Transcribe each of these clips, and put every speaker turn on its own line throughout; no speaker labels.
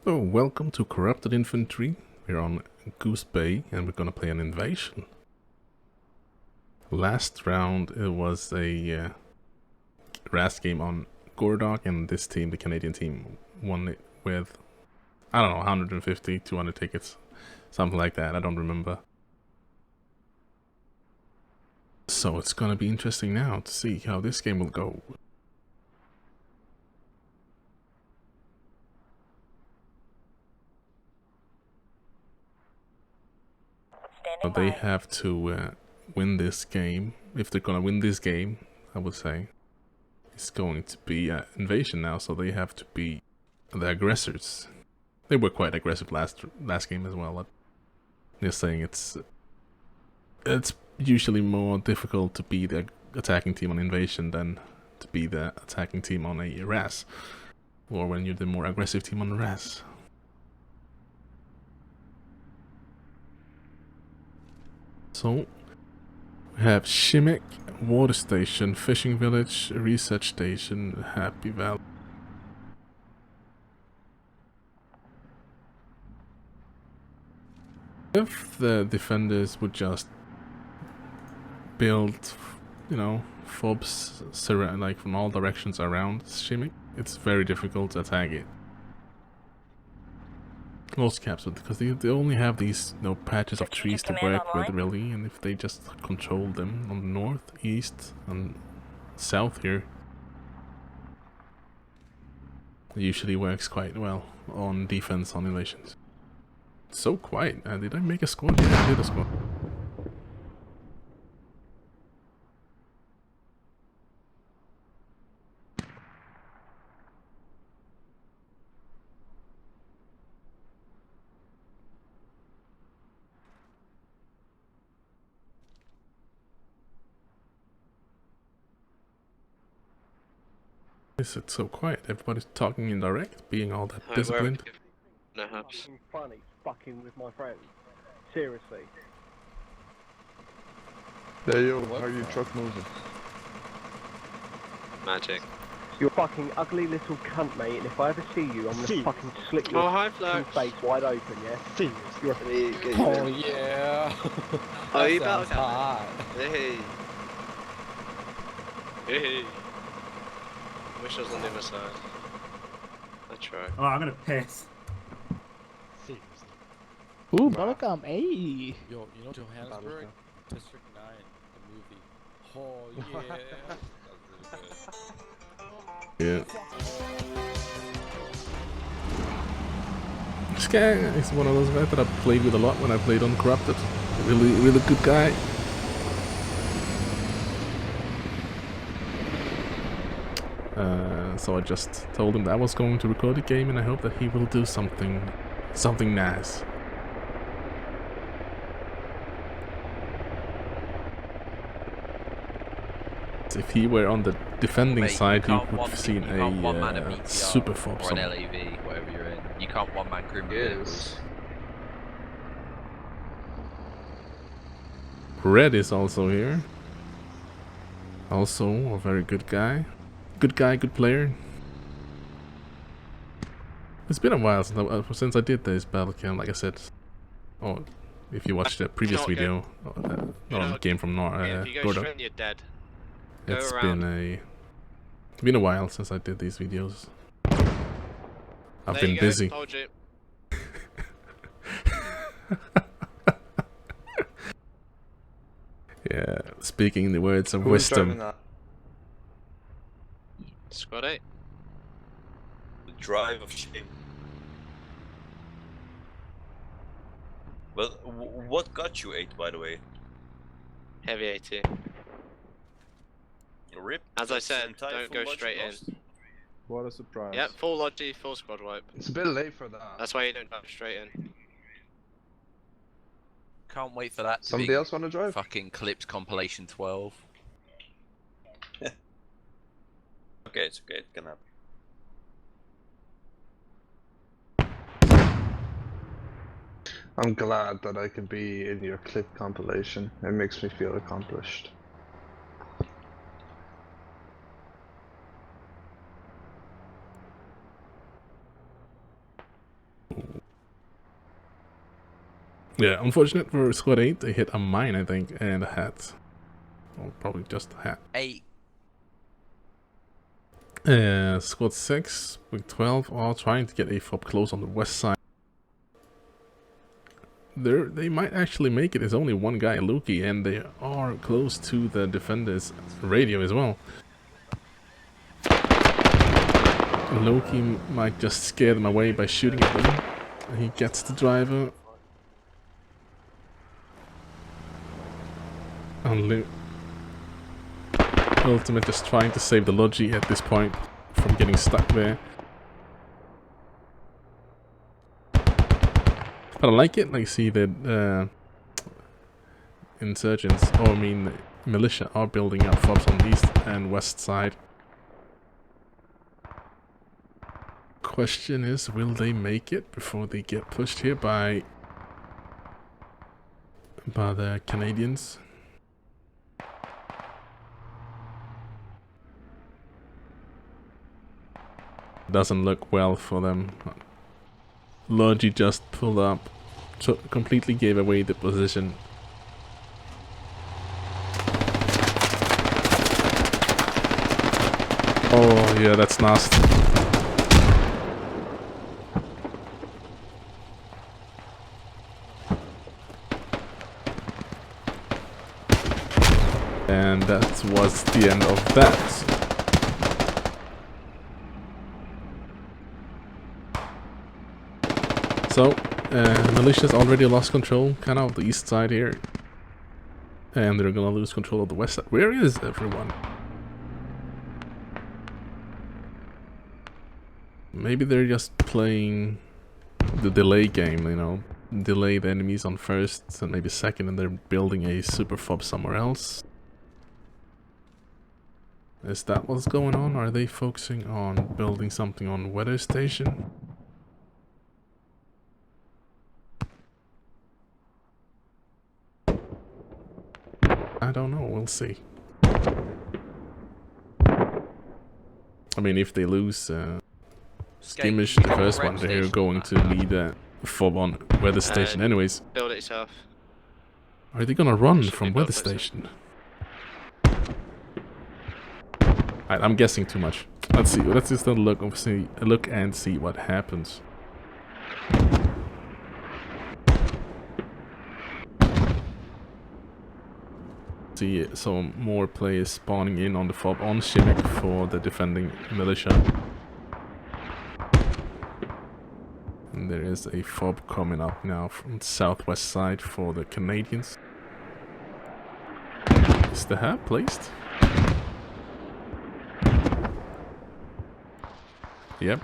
So, welcome to Corrupted Infantry. We're on Goose Bay and we're gonna play an invasion. Last round it was a RAS game on Gordog, and this team, the Canadian team, won it with, I don't know, 150, 200 tickets. Something like that, I don't remember. So it's gonna be interesting now to see how this game will go. So they have to win this game. If they're gonna win this game, I would say, it's going to be an invasion now, so they have to be the aggressors. They were quite aggressive last game as well. They're saying it's usually more difficult to be the attacking team on invasion than to be the attacking team on a RAS, or when you're the more aggressive team on the RAS. So we have Shimmick, Water Station, Fishing Village, Research Station, Happy Valley. If the defenders would just build, you know, fobs like from all directions around Shimmick, it's very difficult to attack it. Most caps, because they only have these patches of trees to work with, really, and if they just control them on the north, east, and south here, it usually works quite well on defense on invasions. It's so quiet. Did I make a squad? Yeah, I did a squad. Is it so quiet? Everybody's talking indirect, being all that disciplined.
No hubs.
Funny, fucking with my friends. Seriously.
There you are your truck moving.
Magic.
You're fucking ugly little cunt, mate, and if I ever see you, I'm gonna fucking slit your face wide open, yeah? You're
Oh yeah.
Oh, you
sounds hot.
Hey. Hey. Wish I was on the other side. I try.
Oh, I'm gonna piss.
Ooh, bubblegum, hey.
Yo, you know Johannesburg? District 9, the movie. Oh yeah. That was really good.
Yeah. This guy is one of those guys that I played with a lot when I played on Corrupted. Really good guy. So I just told him that I was going to record a game, and I hope that he will do something nice. If he were on the defending side, he would have seen a super fob
or an LAV, whatever you're in. You can't one-man crew vehicles.
Red is also here. Also a very good guy. Good player. It's been a while since I did this battle cam, like I said. Oh, if you watched the previous video, not on game from Gordog.
You're dead.
It's been a while since I did these videos. I've been busy.
Told you.
Yeah, speaking the words of wisdom.
Squad 8.
The drive of shame. Well, what got you 8, by the way?
Heavy 80.
Rip.
As I said, don't go straight in.
What a surprise.
Yep, full logi, full squad wipe.
It's a bit late for that.
That's why you don't dive straight in.
Can't wait for that to
Somebody
be
else want to drive?
fucking Clips compilation 12.
Okay, it's okay, it can happen.
I'm glad that I can be in your clip compilation. It makes me feel accomplished.
Yeah, unfortunate for squad 8, they hit a mine, I think, and a hat. Or probably just a hat.
8.
Squad 6 with 12 are trying to get a fob close on the west side. They might actually make it. There's only one guy, Loki, and they are close to the defender's radio as well. Loki might just scare them away by shooting at them. He gets the driver. And Ultimate just trying to save the Logi at this point from getting stuck there. But I like it. Like, see that insurgents, or I mean militia, are building up fobs on the east and west side. Question is, will they make it before they get pushed here by the Canadians? Doesn't look well for them. Logi just pulled up, so completely gave away the position. Oh yeah, that's nasty. And that was the end of that. So, militia's already lost control, kind of the east side here. And they're gonna lose control of the west side. Where is everyone? Maybe they're just playing the delay game, you know. Delay the enemies on first and maybe second, and they're building a super fob somewhere else. Is that what's going on? Are they focusing on building something on weather station? I don't know, we'll see. I mean, if they lose Skimmish, the first one, they're going to need a fob on weather station anyways.
Build it yourself.
Are they gonna run from weather station? I'm guessing too much. Let's see. Let's just look and see what happens. See some more players spawning in on the fob on Shimmick for the defending militia. And there is a fob coming up now from the southwest side for the Canadians. Is the hat placed? Yep.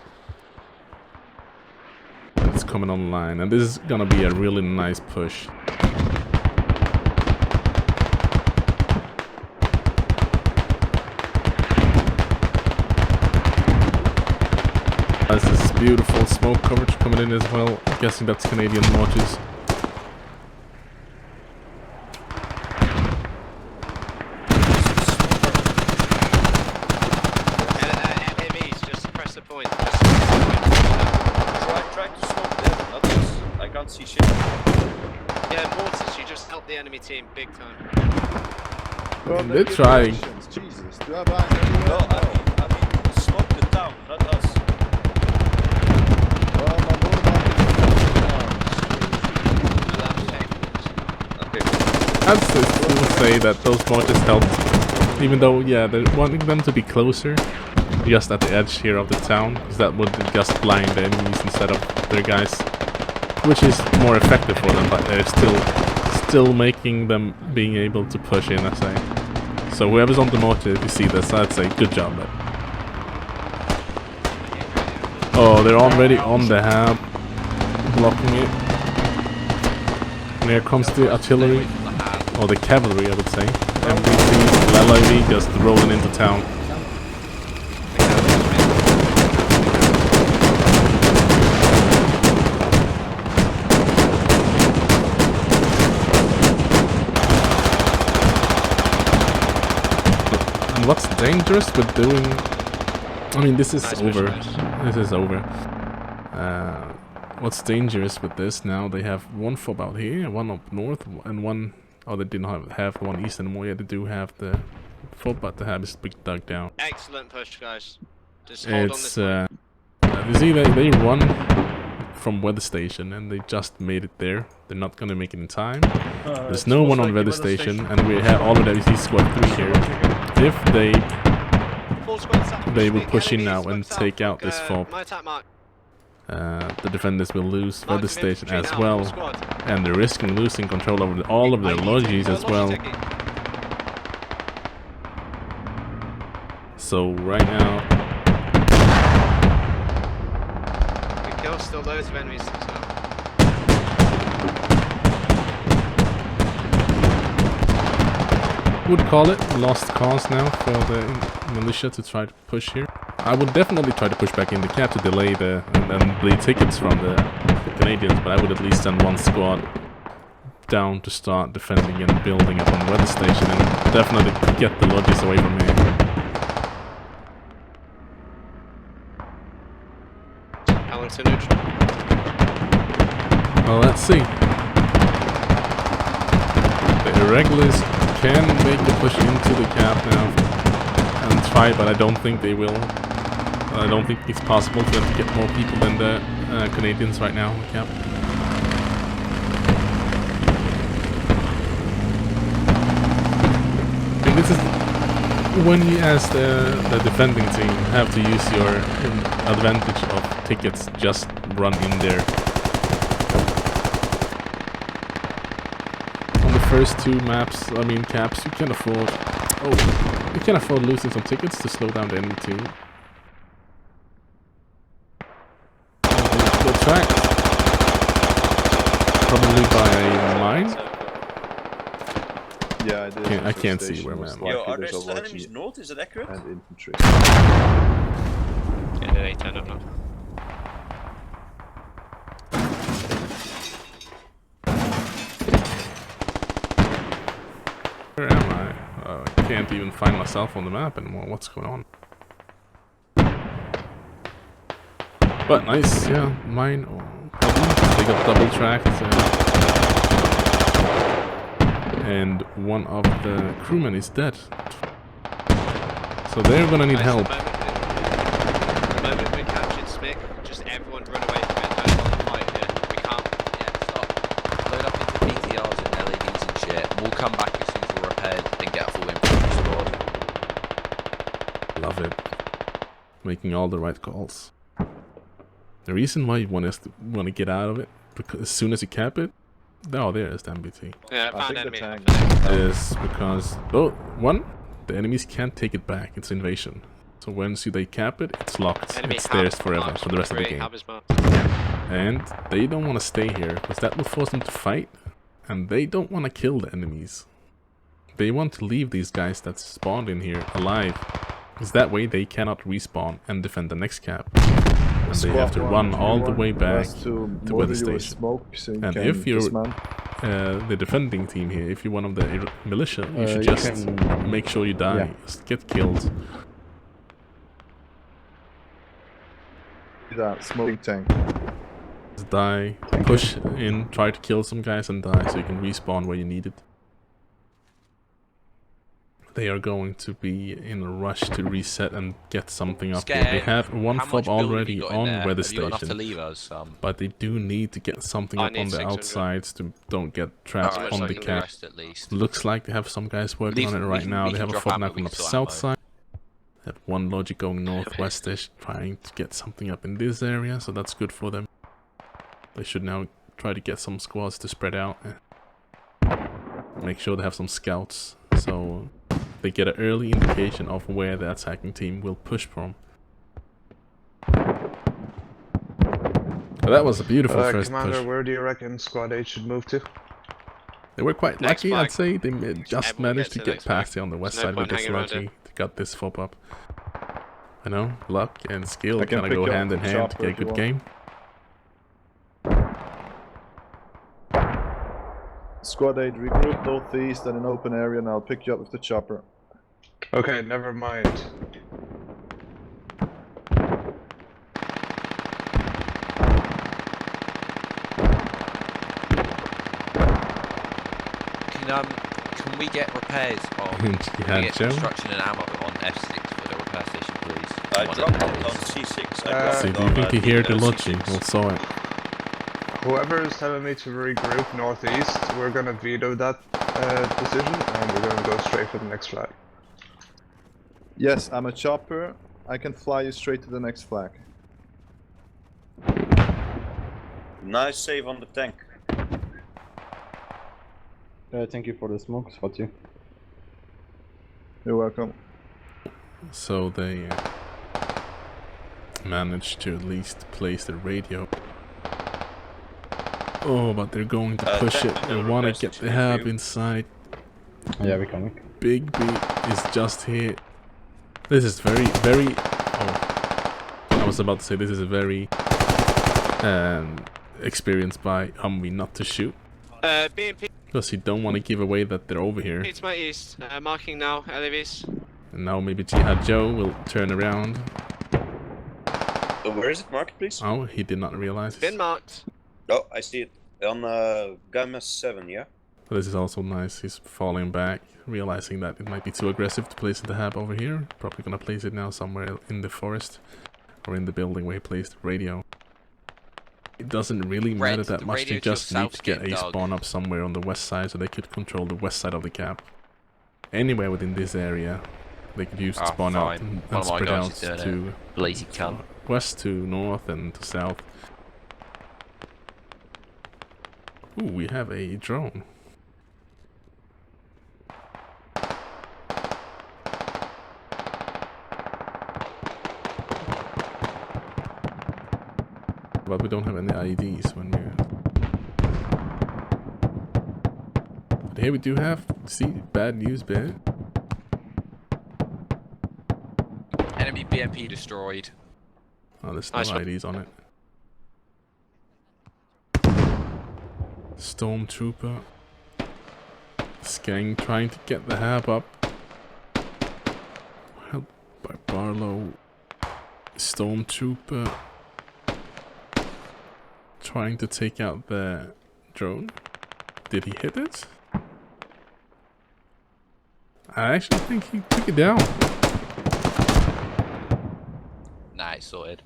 It's coming online, and this is gonna be a really nice push. This is beautiful smoke coverage coming in as well. I'm guessing that's Canadian mortars.
Enemies, just press the point.
Try to smoke them, not us. I can't see shit.
Yeah, mortars, you just help the enemy team big time.
And they're trying.
Jesus.
No, I mean, smoke the town, not us.
I'd still say that those mortars helped, even though, yeah, they're wanting them to be closer, just at the edge here of the town, because that would just blind the enemies instead of their guys, which is more effective for them, but they're still making them being able to push in, I say. So whoever's on the mortar, if you see this, I'd say good job there. Oh, they're already on the hab, blocking it. And here comes the artillery. Or the cavalry, I would say. MVCs, LLIV just rolling into town. And what's dangerous with doing... I mean, this is over. This is over. what's dangerous with this now, they have one fob out here, one up north, and one... Oh, they didn't have one east anymore. Yeah, they do have the fob, but the hab is dug down.
Excellent push, guys. Just hold on this way.
You see, they run from weather station, and they just made it there. They're not gonna make it in time. There's no one on weather station, and we have already see squad 3 here. If they will push in now and take out this fob, the defenders will lose weather station as well, and they're risking losing control over all of their lodges as well. So right now,
still loads of enemies as well.
would call it lost cause now for the militia to try to push here. I would definitely try to push back in the cap to delay and bleed tickets from the Canadians, but I would at least send one squad down to start defending and building up on weather station and definitely get the lodges away from here.
To neutral.
Well, let's see. The irregulars can make the push into the cap now and try, but I don't think they will. I don't think it's possible for them to get more people than the Canadians right now in the cap. And this is when you, as the defending team, have to use your advantage of tickets, just run in there. On the first 2 maps, I mean caps, you can afford... Oh, you can afford losing some tickets to slow down the enemy team. The track, probably by a mine.
Yeah,
I can't see where, man.
Yo, are there still enemies north? Is that accurate?
And infantry.
Yeah, they turn up now.
Where am I? I can't even find myself on the map anymore. What's going on? But nice, yeah. Mine. Oh, they got double tracked. And one of the crewmen is dead. So they're gonna need help.
The moment we captured Smick, just everyone run away from it. Don't bother fight here. We can't.
Yeah, stop. Load up into BTRs and LEDs and shit. We'll come back as soon as we're repaired and get a full infantry squad.
Love it. Making all the right calls. The reason why you want to get out of it, because as soon as you cap it, oh, there's the MBT.
Yeah, I found enemy.
Is because, oh, one, the enemies can't take it back. It's invasion. So once they cap it, it's locked. It's theirs forever for the rest of the game. And they don't want to stay here because that will force them to fight, and they don't want to kill the enemies. They want to leave these guys that spawned in here alive, because that way they cannot respawn and defend the next cap. And they have to run all the way back to weather station. And if you're the defending team here, if you're one of the militia, you should just make sure you die, just get killed.
That smoking tank.
Just die, push in, try to kill some guys and die so you can respawn where you need it. They are going to be in a rush to reset and get something up here. They have one fob already on weather station, but they do need to get something up on the outsides to don't get trapped on the cap. Looks like they have some guys working on it right now. They have a fob now going up the south side. They have one logic going northwestish, trying to get something up in this area, so that's good for them. They should now try to get some squads to spread out. Make sure they have some scouts, so they get an early indication of where the attacking team will push from. But that was a beautiful first
Commander,
push.
where do you reckon Squad 8 should move to?
They were quite lucky,
flag.
I'd say. They just managed to get past here on the west side with this
lucky.
They got this fob up. I know, luck and skill kind of go hand in hand to get a good game.
Squad 8, regroup northeast and an open area, and I'll pick you up with the chopper.
Okay, never mind.
Can we get repairs on? Can we get construction and ammo on F6 for the repair station, please?
I dropped it on C6.
See, do you think he heard the logic? We'll saw it.
Whoever is telling me to regroup northeast, we're gonna veto that decision, and we're gonna go straight for the next flag.
Yes, I'm a chopper. I can fly you straight to the next flag.
Nice save on the tank.
Thank you for the smoke, spot you.
You're welcome.
So they managed to at least place the radio. Oh, but they're going to push it. They want to get the hab inside.
Yeah, we're coming.
Big B is just here. This is very, very... Oh, I was about to say this is a very experienced by Humvee not to shoot.
BMP.
Because you don't want to give away that they're over here.
It's my east. Marking now, LAVs.
And now maybe Jihad Joe will turn around.
Oh, where is it marked, please?
Oh, he did not realize.
Been marked.
Oh, I see it. On Gamma 7, yeah?
This is also nice. He's falling back, realizing that it might be too aggressive to place the hab over here. Probably gonna place it now somewhere in the forest or in the building where he placed the radio. It doesn't really matter that much. They just need to get a spawn up somewhere on the west side so they could control the west side of the cap. Anywhere within this area, they could use to spawn out and spread out to
lazy cunt.
West to north and to south. Ooh, we have a drone. But we don't have any IEDs when we're... But here we do have... See, bad news, bad.
Enemy BMP destroyed.
Oh, there's no IEDs on it. Stormtrooper. Skang trying to get the hab up. Helped by Barlow. Stormtrooper. Trying to take out the drone. Did he hit it? I actually think he took it down.
Nice, sorted.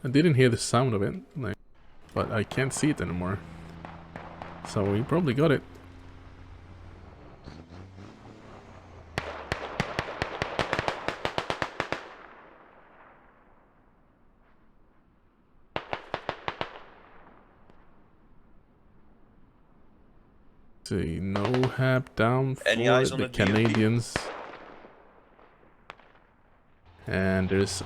I didn't hear the sound of it, like, but I can't see it anymore. So he probably got it. See, no hab down for the Canadians. And there's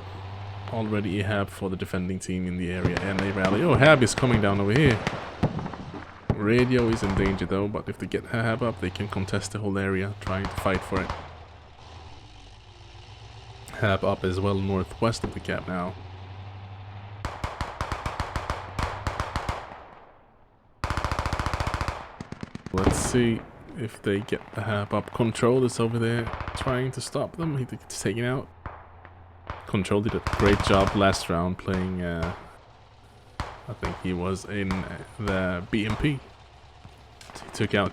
already a hab for the defending team in the area and a rally. Oh, hab is coming down over here. Radio is in danger though, but if they get hab up, they can contest the whole area, trying to fight for it. Hab up as well northwest of the cap now. Let's see if they get the hab up. Control is over there trying to stop them. He's taken out. Control did a great job last round playing, I think he was in the BMP. He took out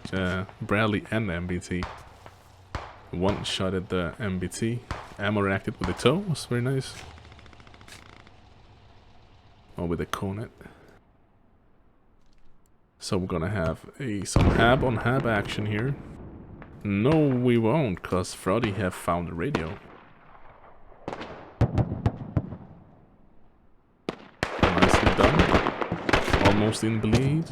Bradley and the MBT. One shot at the MBT. Ammo reacted with the toe, was very nice. Or with the Cornet. So we're gonna have some hab on hab action here. No, we won't, cause Frody have found the radio. Nicely done. Almost in the lead.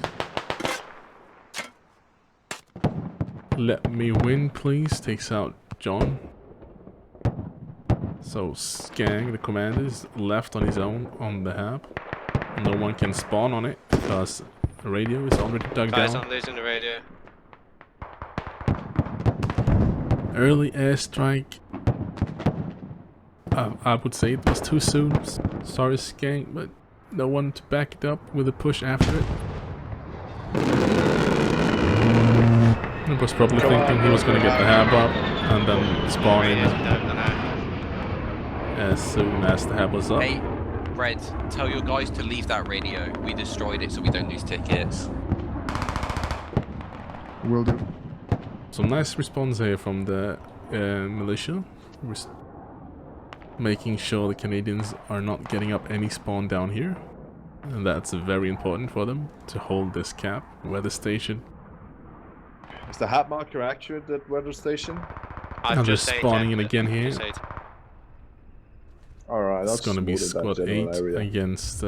Let me win, please. Takes out John. So Skang, the commander, is left on his own on the hab. No one can spawn on it because the radio is already dug down.
I'm losing the radio.
Early airstrike. I would say it was too soon. Sorry, Skang, but no one to back it up with a push after it. He was probably thinking he was going to get the hab up and then spawn in as soon as the hab was up.
Hey, Red, tell your guys to leave that radio. We destroyed it so we don't lose tickets.
Will do.
Some nice response here from the militia. Making sure the Canadians are not getting up any spawn down here. And that's very important for them to hold this cap, weather station.
Is the hat marker accurate at weather station?
Now they're spawning in again here.
Alright,
It's gonna be squad 8
area.
against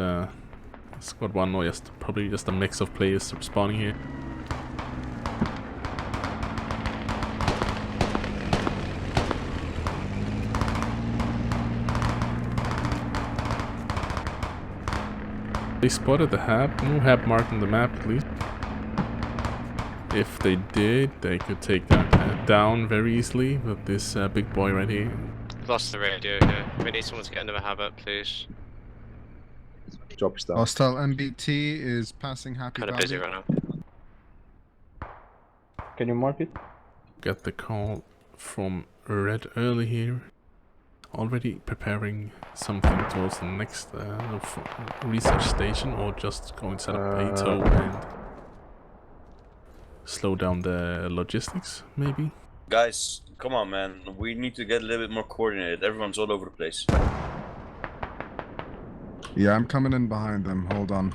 squad 1, or probably just a mix of players spawning here. They spotted the hab. No hab marked on the map, at least. If they did, they could take that down very easily with this big boy right here.
Lost the radio here. We need someone to get another hab up, please.
Drop down.
Hostile MBT is passing Happy
Kind of
Valley.
busy right now.
Can you mark it?
Got the call from Red early here. Already preparing something towards the next research station, or just going to set up a tow and slow down the logistics, maybe?
Guys, come on, man. We need to get a little bit more coordinated. Everyone's all over the place.
Yeah, I'm coming in behind them. Hold on.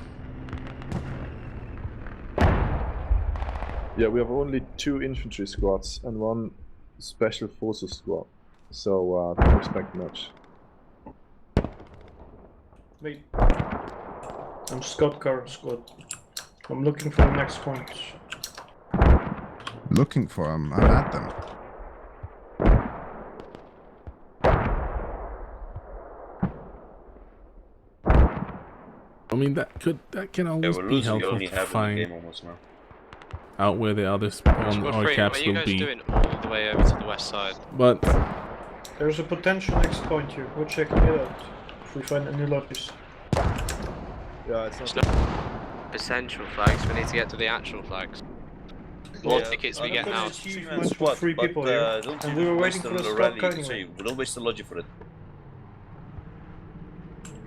Yeah, we have only 2 infantry squads and 1 special forces squad. So, don't expect much.
Wait. I'm Scott Car Squad. I'm looking for the next point.
Looking for them. I'm at them.
I mean, that can always be helpful to find out where the other spawn or caps will be.
What are you guys doing all the way over to the west side?
But
there's a potential next point here. We're checking it out. If we find any lobbies.
Yeah, it's not
essential flags. We need to get to the actual flags. More tickets we get now.
Squad, 3 people here, and we were waiting for a squad anyway.
Don't waste the logic for it.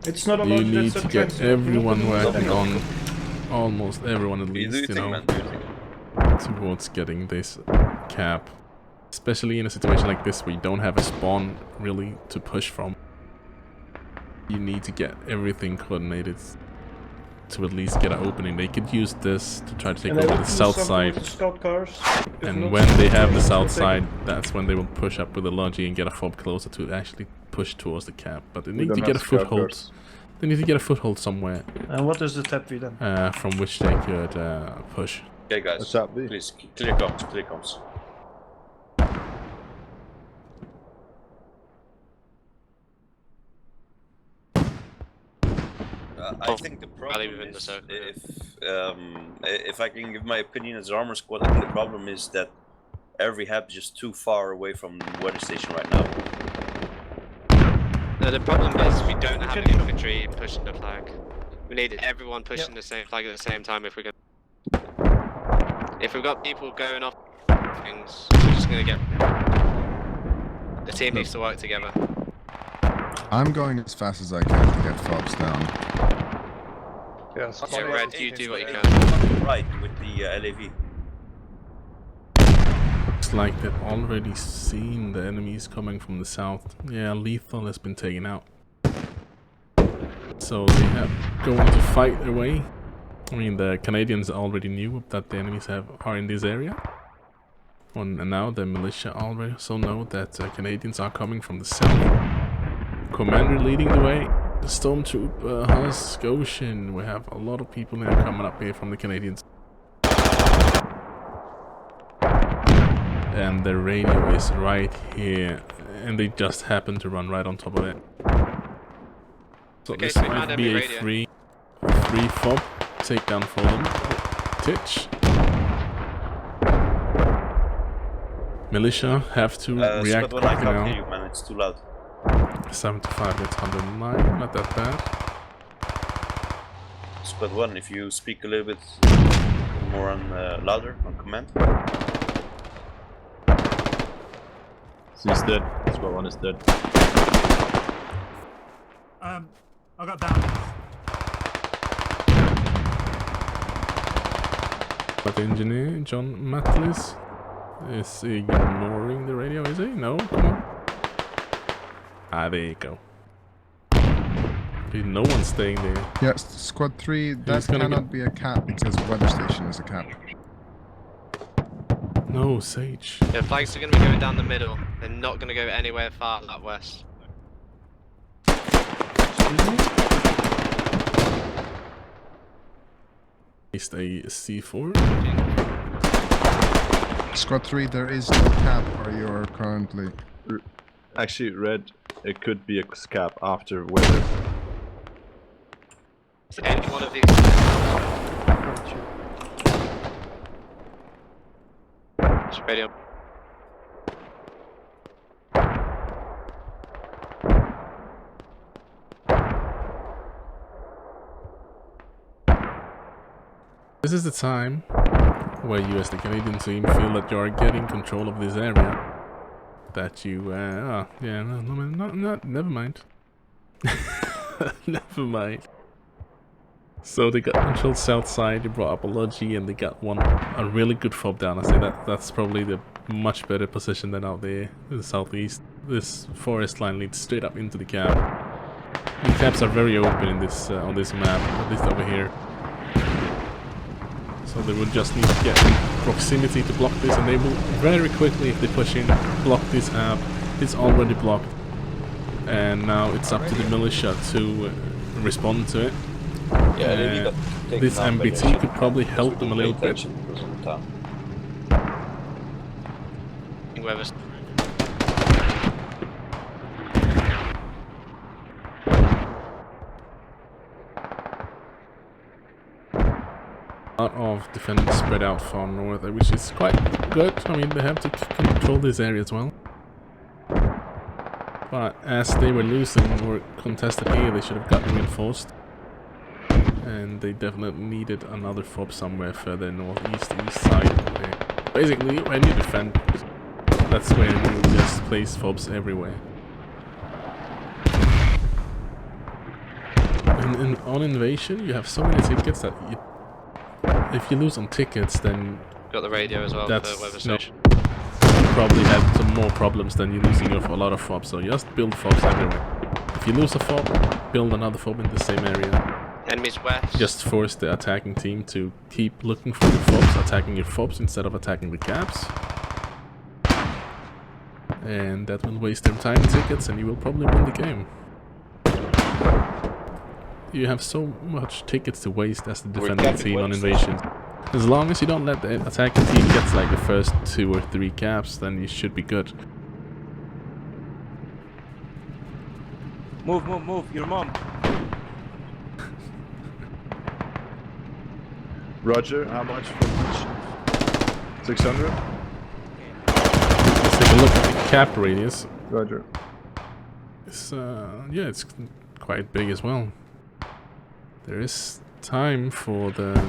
It's not a
you
logic,
need
it's
to
a
get
transfer.
everyone working on, almost everyone at least, you know, towards getting this cap. Especially in a situation like this where you don't have a spawn really to push from. You need to get everything coordinated to at least get an opening. They could use this to try to take over the south side. And when they have the south side, that's when they will push up with the logi and get a fob closer to actually push towards the cap. But they need to get a foothold. They need to get a foothold somewhere.
And what is the tap V then?
From which they could push.
Okay, guys. Please clear comms. Clear comms. I think the problem is, if I can give my opinion as an armor squad, I think the problem is that every hab is just too far away from the weather station right now.
No, the problem is we don't have infantry pushing the flag. We need everyone pushing the same flag at the same time if we're gonna... If we've got people going off things, we're just gonna get... The team needs to work together.
I'm going as fast as I can to get fobs down.
Yes. Yeah, Red, you do what you can.
Right, with the LAV.
Looks like they've already seen the enemies coming from the south. Yeah, Lethal has been taken out. So they have going to fight their way. I mean, the Canadians already knew that the enemies are in this area. And now the militia also know that Canadians are coming from the south. Commander leading the way. The Stormtrooper Husk Ocean. We have a lot of people now coming up here from the Canadians. And the radio is right here. And they just happen to run right on top of it. So
okay,
this
so
might be a free fob takedown for them. Titch. Militia have to react quickly now.
I can't hear you, man. It's too loud.
75, it's 109, not that bad.
Squad 1, if you speak a little bit more on louder on command.
He's dead. Squad 1 is dead.
I got down.
But the engineer, John Matlis, is ignoring the radio, is he? No, come on. Ah, there you go. Okay, no one's staying there.
Yes, squad 3, that cannot be a cap because weather station is a cap.
No, Sage.
Yeah, flags are going to be going down the middle. They're not going to go anywhere far out west.
Is a C4?
Squad 3, there is no cap where you are currently.
Actually, red, it could be a cap after weather.
Any one of these. Radio.
This is the time where you as the Canadian team feel that you are getting control of this area. That you, yeah, no, never mind. Never mind. So they got control south side, they brought up a Logi, and they got a really good fob down. I say that's probably the much better position than out there in the southeast. This forest line leads straight up into the cap. The caps are very open in this on this map, at least over here. So they would just need to get in proximity to block this, and they will very quickly, if they push in, block this hab. It's already blocked, and now it's up to the militia to respond to it.
Yeah,
this MBT could probably help them a little bit.
Whoever's
a lot of defenders spread out far north, which is quite good. I mean, they have to control this area as well. But as they were losing or contested here, they should have gotten reinforced. And they definitely needed another fob somewhere further northeast, east side. Basically, when you defend, that's when you just place fobs everywhere. And on invasion, you have so many tickets that if you lose on tickets, then
got the radio as well.
That's
for weather station.
You probably had some more problems than you losing a lot of fobs. So just build fobs everywhere. If you lose a fob, build another fob in the same area.
Enemies west.
Just force the attacking team to keep looking for the fobs, attacking your fobs instead of attacking the caps. And that will waste their time and tickets, and you will probably win the game. You have so much tickets to waste as the defending team on invasion. As long as you don't let the attacking team get like the first 2 or 3 caps, then you should be good.
Move, your mom. Roger, how much for each? 600?
Let's take a look at the cap radius.
Roger.
It's, yeah, it's quite big as well. There is time for the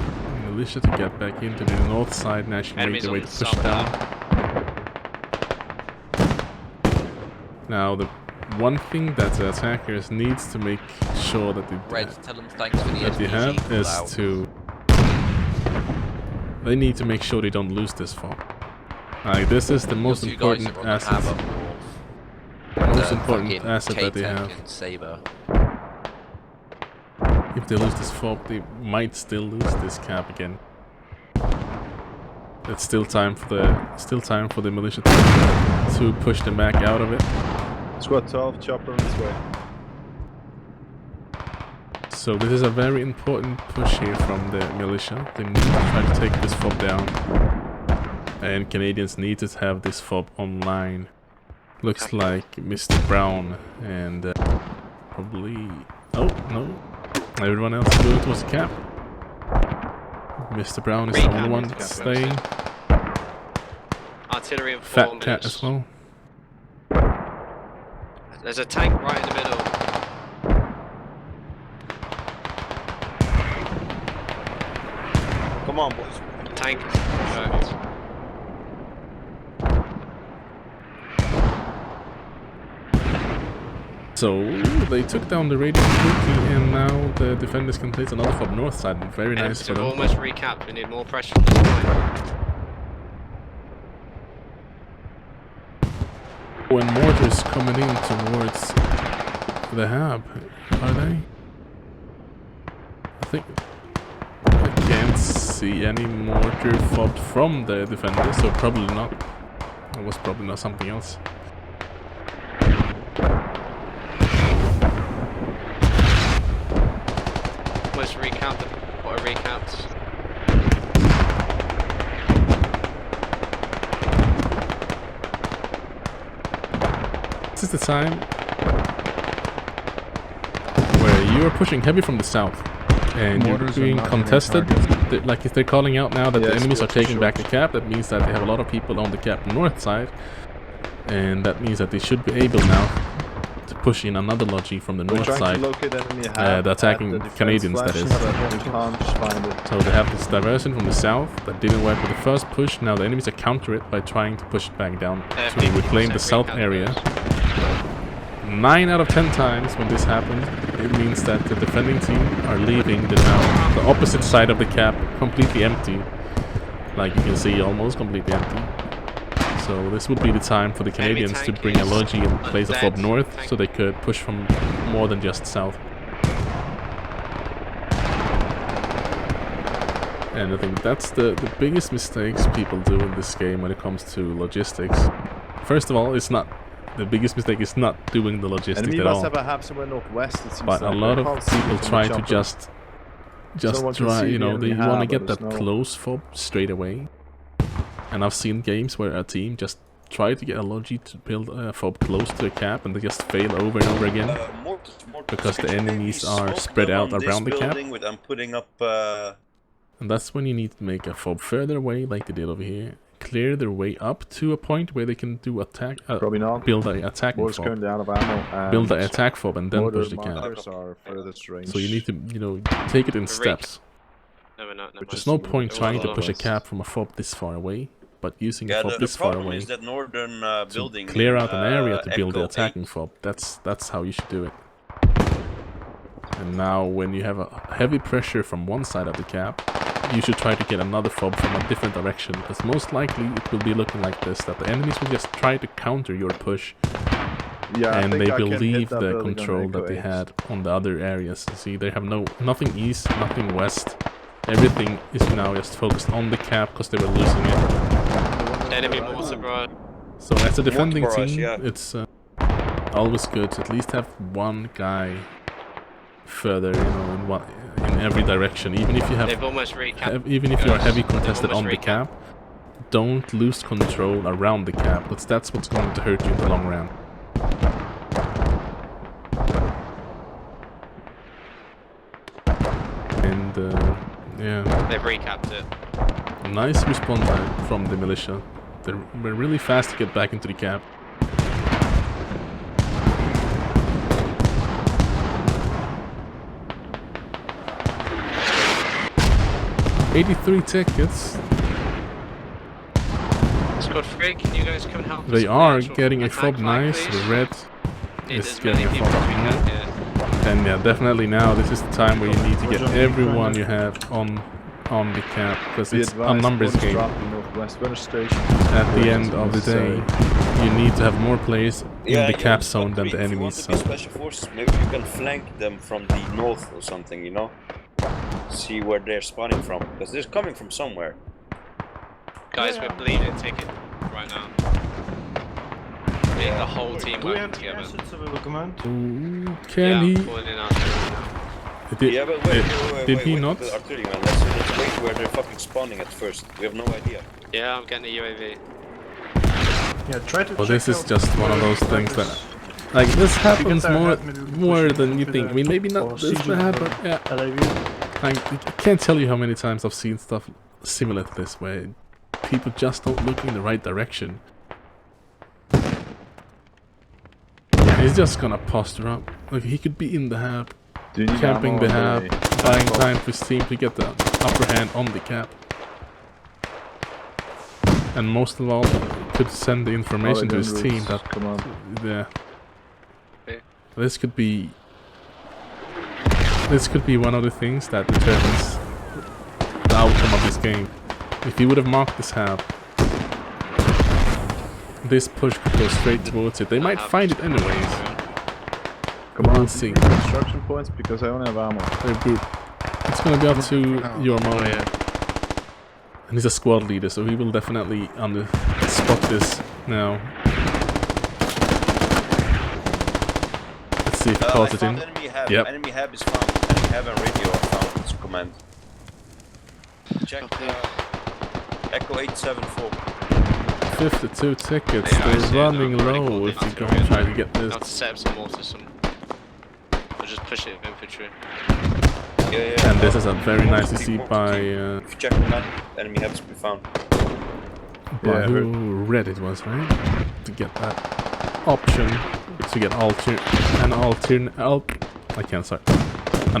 militia to get back into the north side and actually make their way to push down. Now, the one thing that the attackers needs to make sure that they have is to... They need to make sure they don't lose this fob. This is the most important asset. Most important asset that they have. If they lose this fob, they might still lose this cap again. It's still time for the militia to push them back out of it.
Squad 12, chopper on its way.
So this is a very important push here from the militia. They need to try to take this fob down. And Canadians need to have this fob online. Looks like Mr. Brown and probably... Oh, no. Everyone else knew it was a cap. Mr. Brown is the only one that's staying.
Artillery and
Fat Cat as well.
There's a tank right in the middle.
Come on, boys.
Tank. Perfect.
So they took down the radio quickly, and now the defenders can place another fob north side. Very nice for them.
Almost recapped. We need more pressure on this line.
When mortars coming in towards the hub, are they? I think I can't see any mortar fobbed from the defenders, so probably not. It was probably not something else.
Almost recapped. What a recapped.
This is the time where you are pushing heavy from the south and you're being contested. Like if they're calling out now that the enemies are taking back the cap, that means that they have a lot of people on the cap north side, and that means that they should be able now to push in another logi from the north side, the attacking Canadians, that is. So they have this diversion from the south that didn't work with the first push. Now the enemies are counter it by trying to push it back down to reclaim the south area. 9 out of 10 times when this happens, it means that the defending team are leaving the opposite side of the cap completely empty. Like you can see, almost completely empty. So this would be the time for the Canadians to bring a logi and place a fob north, so they could push from more than just south. And I think that's the biggest mistakes people do in this game when it comes to logistics. First of all, it's not the biggest mistake is not doing the logistics at all. But a lot of people try to just try, you know, they want to get that close fob straight away. And I've seen games where a team just try to get a logi to build a fob close to the cap, and they just fail over and over again because the enemies are spread out around the cap.
I'm putting up,
and that's when you need to make a fob further away, like they did over here. Clear their way up to a point where they can do attack. Build an attacking fob. Build an attack fob and then push the cap. So you need to, you know, take it in steps. There's no point trying to push a cap from a fob this far away, but using a fob this far away to clear out an area to build the attacking fob. That's how you should do it. And now when you have a heavy pressure from one side of the cap, you should try to get another fob from a different direction, because most likely it will be looking like this, that the enemies will just try to counter your push, and they will leave the control that they had on the other areas. See, they have nothing east, nothing west. Everything is now just focused on the cap because they were losing it.
Enemy mortar barrage.
So as a defending team, it's always good to at least have one guy further, you know, in every direction. Even if you have, even if you are heavy contested on the cap, don't lose control around the cap, because that's what's going to hurt you in the long run. And yeah,
they've recapped it.
Nice response from the militia. They were really fast to get back into the cap. $83 tickets.
Squad 3, can you guys come and help?
They are getting a fob nice. The red is getting a fob now. And yeah, definitely now this is the time where you need to get everyone you have on the cap, because it's a numbers game. At the end of the day, you need to have more players in the cap zone than the enemies. So.
Special forces, maybe you can flank them from the north or something, you know? See where they're spawning from, because they're coming from somewhere.
Guys, we're bleeding ticket right now. We need the whole team working together.
Can he? Did he not?
Let's wait where they're fucking spawning at first. We have no idea.
Yeah, I'm getting a UAV.
Yeah, try to.
Well, this is just one of those things that, like, this happens more than you think. I mean, maybe not this bad, but yeah. I can't tell you how many times I've seen stuff similar to this, where people just don't look in the right direction. He's just gonna posture up. Like, he could be in the hab, camping the hab, buying time for his team to get the upper hand on the cap. And most of all, could send the information to his team that This could be one of the things that determines the outcome of this game. If he would have marked this hab, this push could go straight towards it. They might find it anyways.
Come on,
we'll see.
Construction points because I only have ammo.
They're good. It's gonna be up to your mom. And he's a squad leader, so he will definitely spot this now. Let's see if he calls it in.
Enemy hab.
Yep.
Enemy hab is found. Enemy hab and radio are found. It's a command. Check Echo 874.
52 tickets. They're running low if you're going to try to get this.
I'll have to set up some mortars. I'll just push it with infantry.
Yeah.
And this is a very nice to see by
if you check the map, enemy has to be found.
By who Red it was, right? To get that option to get an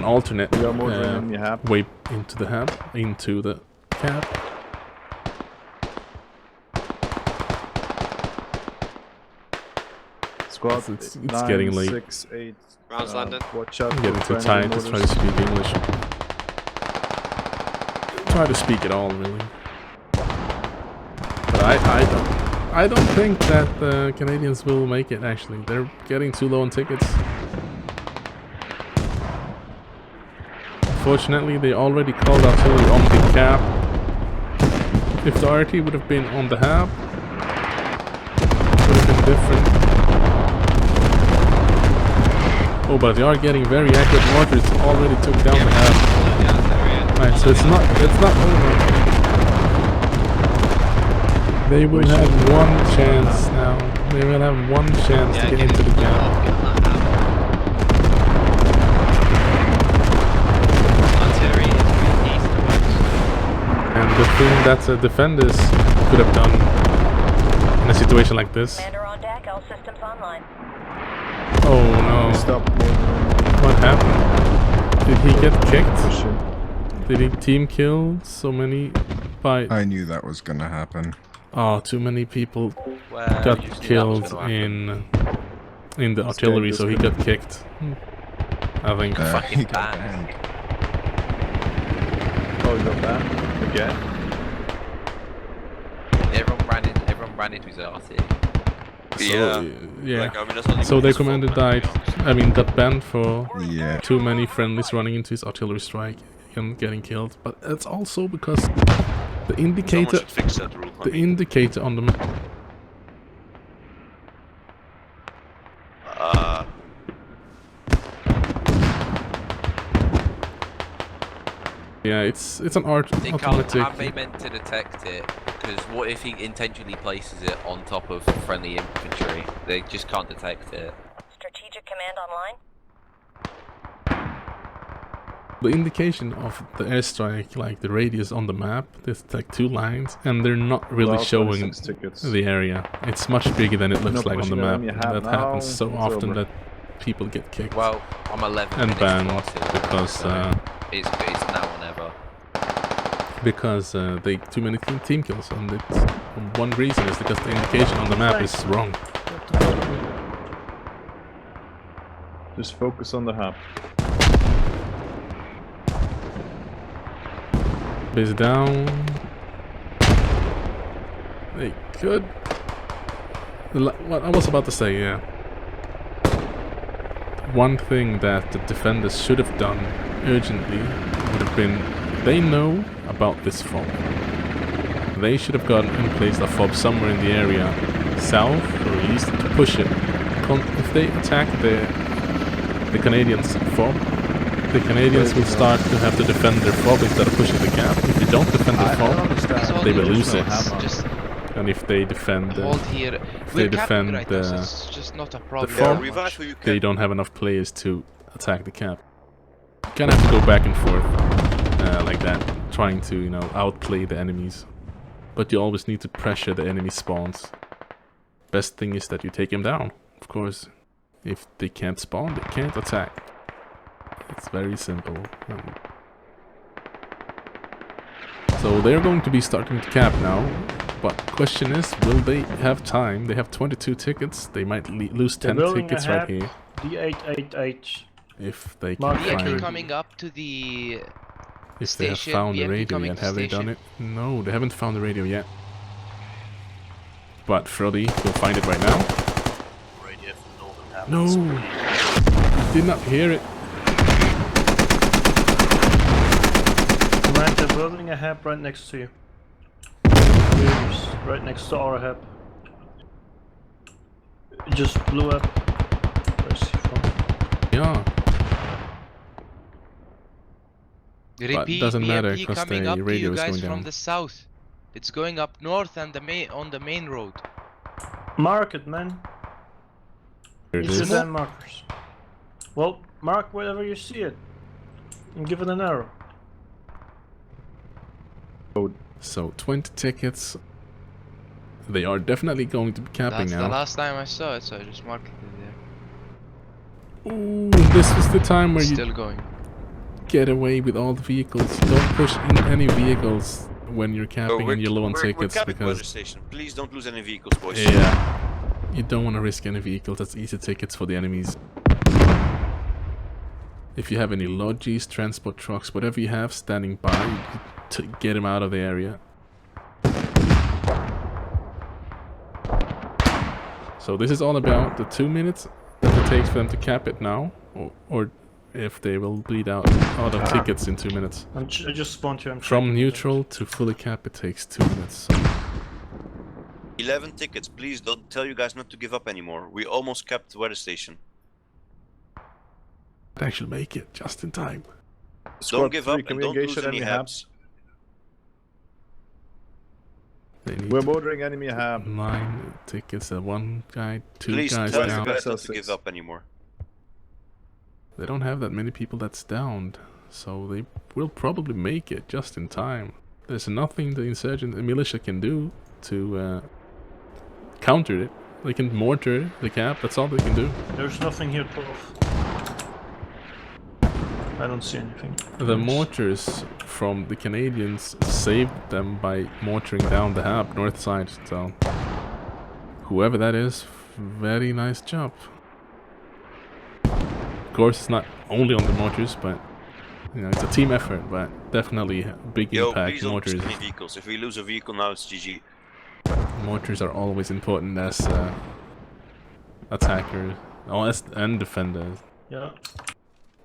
alternate way into the cab.
Squad,
it's getting late.
6, 8.
Rounds landed.
Watch out.
I'm getting too tired to try to speak English. Try to speak it all, really. But I don't think that the Canadians will make it. Actually, they're getting too low on tickets. Fortunately, they already called artillery on the cab. If the RT would have been on the hab, it would have been different. Oh, but they are getting very accurate mortars. Already took down the hab. Right, so it's not over. They will have one chance now. They will have one chance to get into the cab. And the thing that the defenders could have done in a situation like this.
Commander on deck, all systems online.
Oh no.
Stop.
What happened? Did he get kicked? Did he team kill so many by...
I knew that was gonna happen.
Oh, too many people got killed in the artillery, so he got kicked. I think.
Fucking banned.
Oh, he got banned? Again?
Everyone ran into his RT.
Yeah.
Like, I mean, that's not
So
even
their
his
commander
fault, man.
died. Got banned for
Yeah.
too many friendlies running into his artillery strike and getting killed. But it's also because the indicator,
Someone should fix that rule,
indicator on the map. Yeah, it's an
They can't
automatic.
have they meant to detect it, because what if he intentionally places it on top of friendly infantry? They just can't detect it.
Strategic command online.
The indication of the airstrike, like the radius on the map, there's like 2 lines, and they're not really showing the area. It's much bigger than it looks like on the map. That happens so often that people get kicked.
Well, I'm 11
and
minutes
banned
past it,
because
so it's now or never.
Because they too many team kills, and it's one reason is because the indication on the map is wrong.
Just focus on the hub.
Base down. They could. What I was about to say, yeah. One thing that the defenders should have done urgently would have been, they know about this fob. They should have gotten in place a fob somewhere in the area, south or east, to push it. If they attack the Canadians' fob, the Canadians will start to have to defend their fob instead of pushing the gap. If they don't defend their fob, they will lose it. And if they defend the fob, they don't have enough players to attack the cap. You kind of have to go back and forth like that, trying to, you know, outplay the enemies. But you always need to pressure the enemy spawns. Best thing is that you take them down, of course. If they can't spawn, they can't attack. It's very simple. So they're going to be starting to cap now. But question is, will they have time? They have 22 tickets. They might lose 10 tickets right here.
D888.
If they
Mark
can
vehicle
find...
coming up to the
If
station,
they have found the
VMP
radio
coming
yet,
to
have they
station.
done it? No, they haven't found the radio yet. But Frody will find it right now.
Radio from northern half.
No! Did not hear it.
Command, they're building a hab right next to you. Right next to our hab. It just blew up. Where's he from?
Yeah. But
Repeat,
it doesn't matter
VMP
because
coming
the
up to
radio
you
is
guys
going
from
down.
the south. It's going up north and on the main road.
Mark it, man.
Here it
Use your
is.
damn markers. Well, mark wherever you see it. And give it an arrow.
So 20 tickets. They are definitely going to be capping
That's
now.
the last time I saw it, so I just marked it there.
Ooh, this is the time where
Still
you
going.
get away with all the vehicles. Don't push in any vehicles when you're capping and you're low on tickets,
we're
because
weather station. Please don't lose any vehicles, boys.
yeah, you don't want to risk any vehicles. That's easy tickets for the enemies. If you have any lodges, transport trucks, whatever you have standing by, to get them out of the area. So this is all about the 2 minutes that it takes for them to cap it now, or if they will bleed out of tickets in 2 minutes.
I just spawned you.
From neutral to fully cap, it takes 2 minutes.
11 tickets. Please don't tell you guys not to give up anymore. We almost capped the weather station.
I'd actually make it just in time.
Don't give up and don't lose any habs.
We're bordering enemy hab.
9 tickets, one guy, 2
Please
guys
tell
down.
you guys not to give up anymore.
They don't have that many people that's downed, so they will probably make it just in time. There's nothing the insurgent militia can do to counter it. They can mortar the cap, that's all they can do.
There's nothing here, 12. I don't see anything.
The mortars from the Canadians saved them by mortaring down the hab north side, so whoever that is, very nice job. Of course, it's not only on the mortars, but you know, it's a team effort, but definitely a big impact.
Please don't
Mortars.
lose any vehicles. If we lose a vehicle now, it's GG.
Mortars are always important as attackers and defenders.
Yeah.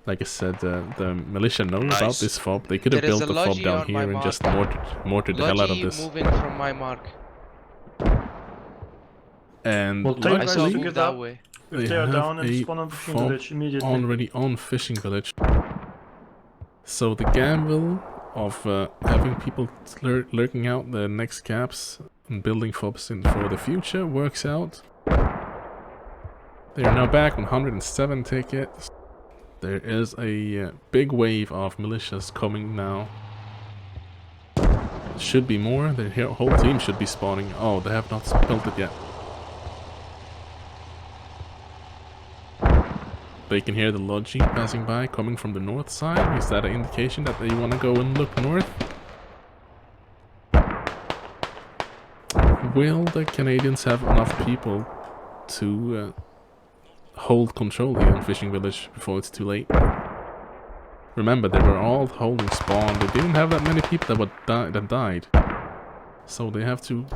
Like I said, the militia know about this fob. They could have built the fob down here and just mortared the hell out of this.
Moving from my mark.
And
well, take
I
to get that way. If they are down and spawn on fishing village immediately.
Already on fishing village. So the gamble of having people lurking out the next caps and building fobs for the future works out. They are now back on 107 tickets. There is a big wave of militias coming now. Should be more. The whole team should be spawning. Oh, they have not built it yet. They can hear the Logi passing by, coming from the north side. Is that an indication that they want to go and look north? Will the Canadians have enough people to hold control here on Fishing Village before it's too late? Remember, they were all holding spawn. They didn't have that many people that died. So they have to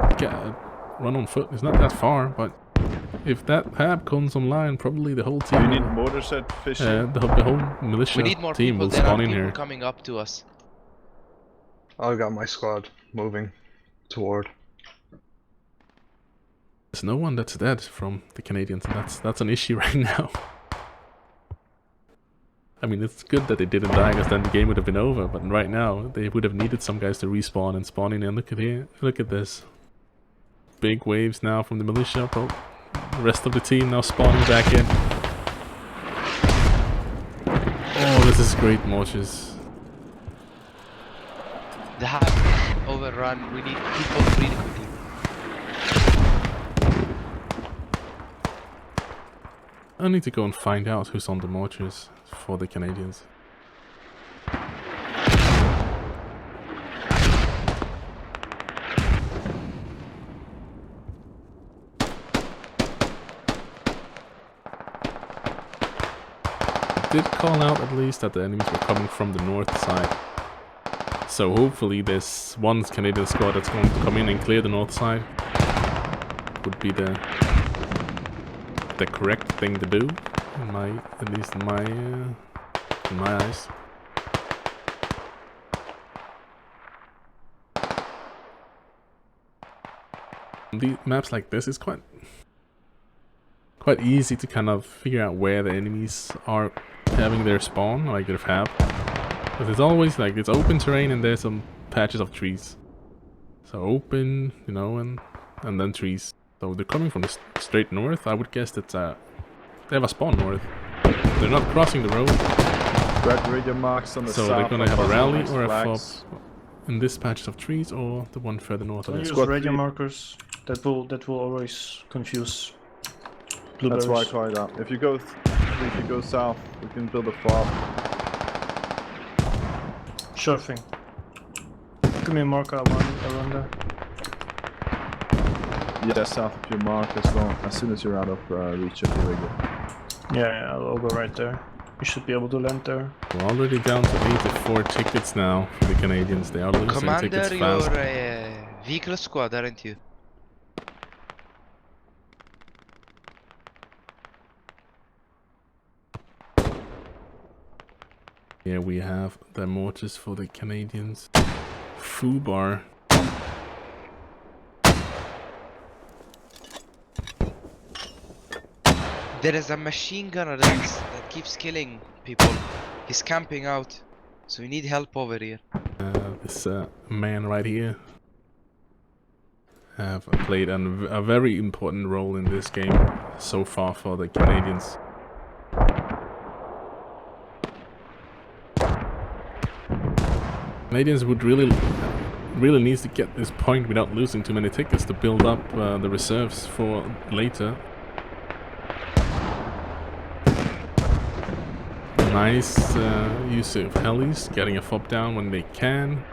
run on foot. It's not that far, but if that hab comes online, probably the whole team...
You need mortars at fishing?
The whole militia team will spawn in here.
Coming up to us.
I got my squad moving toward.
There's no one that's dead from the Canadians, and that's an issue right now. I mean, it's good that they didn't die, because then the game would have been over, but right now, they would have needed some guys to respawn and spawn in, and look at here, look at this. Big waves now from the militia, the rest of the team now spawning back in. Oh, this is great, Morches.
The hab is overrun, we need people really quickly.
I need to go and find out who's on the mortars for the Canadians. did call out at least that the enemies were coming from the north side. So hopefully this one Canadian squad that's going to come in and clear the north side would be the correct thing to do, at least in my eyes. The maps like this is quite easy to kind of figure out where the enemies are having their spawn, like their fab. Because it's always like it's open terrain and there's some patches of trees. So open, you know, and then trees. So they're coming from the straight north. I would guess that they have a spawn north. They're not crossing the road.
Red radio marks on the
so they're gonna have a rally or a fob in this patch of trees or the one further north of it.
Use radio markers. That will always confuse blueberries.
That's why I tried that. If you go south, we can build a fob.
Sure thing. Give me a marker around there.
Yeah, south of your mark as soon as you're out of reach of the radio.
Yeah, I'll go right there. You should be able to land there.
We're already down to 84 tickets now for the Canadians. They are losing tickets fast.
Commander, you're vehicle squad, aren't you?
Here we have the mortars for the Canadians. Fubar.
There is a machine gunner that keeps killing people. He's camping out, so we need help over here.
This man right here have played a very important role in this game so far for the Canadians. Canadians would really needs to get this point without losing too many tickets to build up the reserves for later. Nice use of helis, getting a fob down when they can.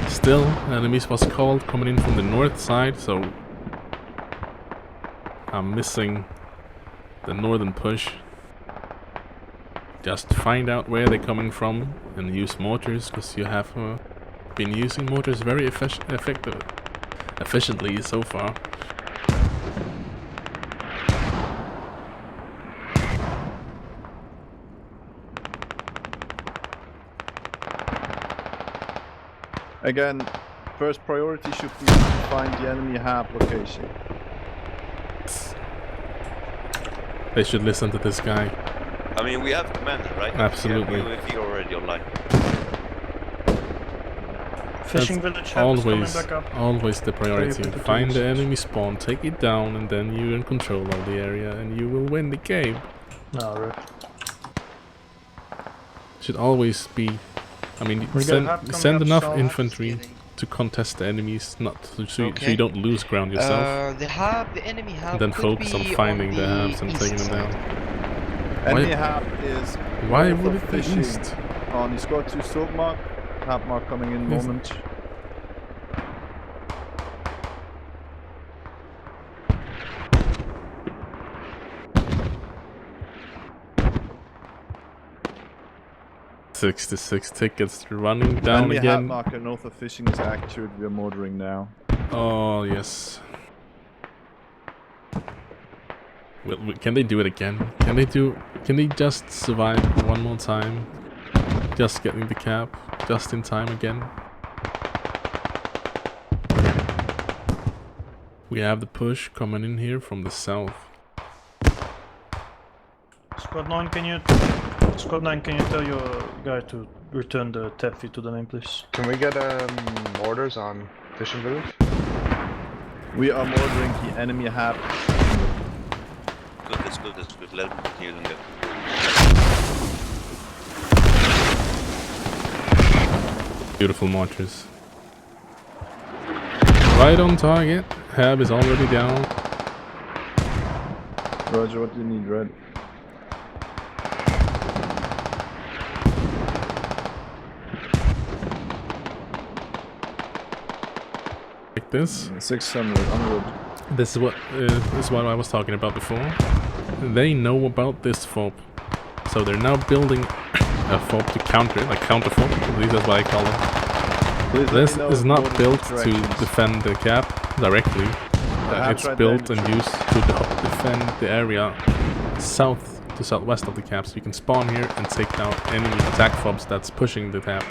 Still, enemies was called coming in from the north side, so I'm missing the northern push. Just find out where they're coming from and use mortars, because you have been using mortars very efficiently so far.
Again, first priority should be to find the enemy hab location.
They should listen to this guy.
I mean, we have commander, right?
Absolutely.
We have UAV already online.
Fishing village is coming back up.
Always the priority. Find the enemy spawn, take it down, and then you're in control of the area, and you will win the game.
No, right.
Should always be. I mean, send enough infantry to contest the enemies, not to, so you don't lose ground yourself.
The enemy hub.
And then focus on finding the hubs and taking them down.
Enemy hab is.
Why would it be east?
On you squad 2 stroke mark. Hab mark coming in moment.
$66 tickets running down
enemy
again.
Hab marker north of fishing is accurate. We are mortaring now.
Oh yes. Can they do it again? Can they just survive one more time? Just getting the cap just in time again. We have the push coming in here from the south.
Squad 9, can you tell your guy to return the tap feed to the main, please?
Can we get orders on fishing village?
We are mortaring the enemy hab.
Good, that's good, that's good. Let them continue doing that.
Beautiful mortars. Right on target. Hab is already down.
Roger, what do you need, Red?
Like this.
600, onward.
This is what I was talking about before. They know about this fob. So they're now building a fob to counter it, like counter fob, at least that's what I call it. This is not built to defend the cap directly. It's built and used to defend the area south to southwest of the cap, so you can spawn here and take down any attack fobs that's pushing the cap.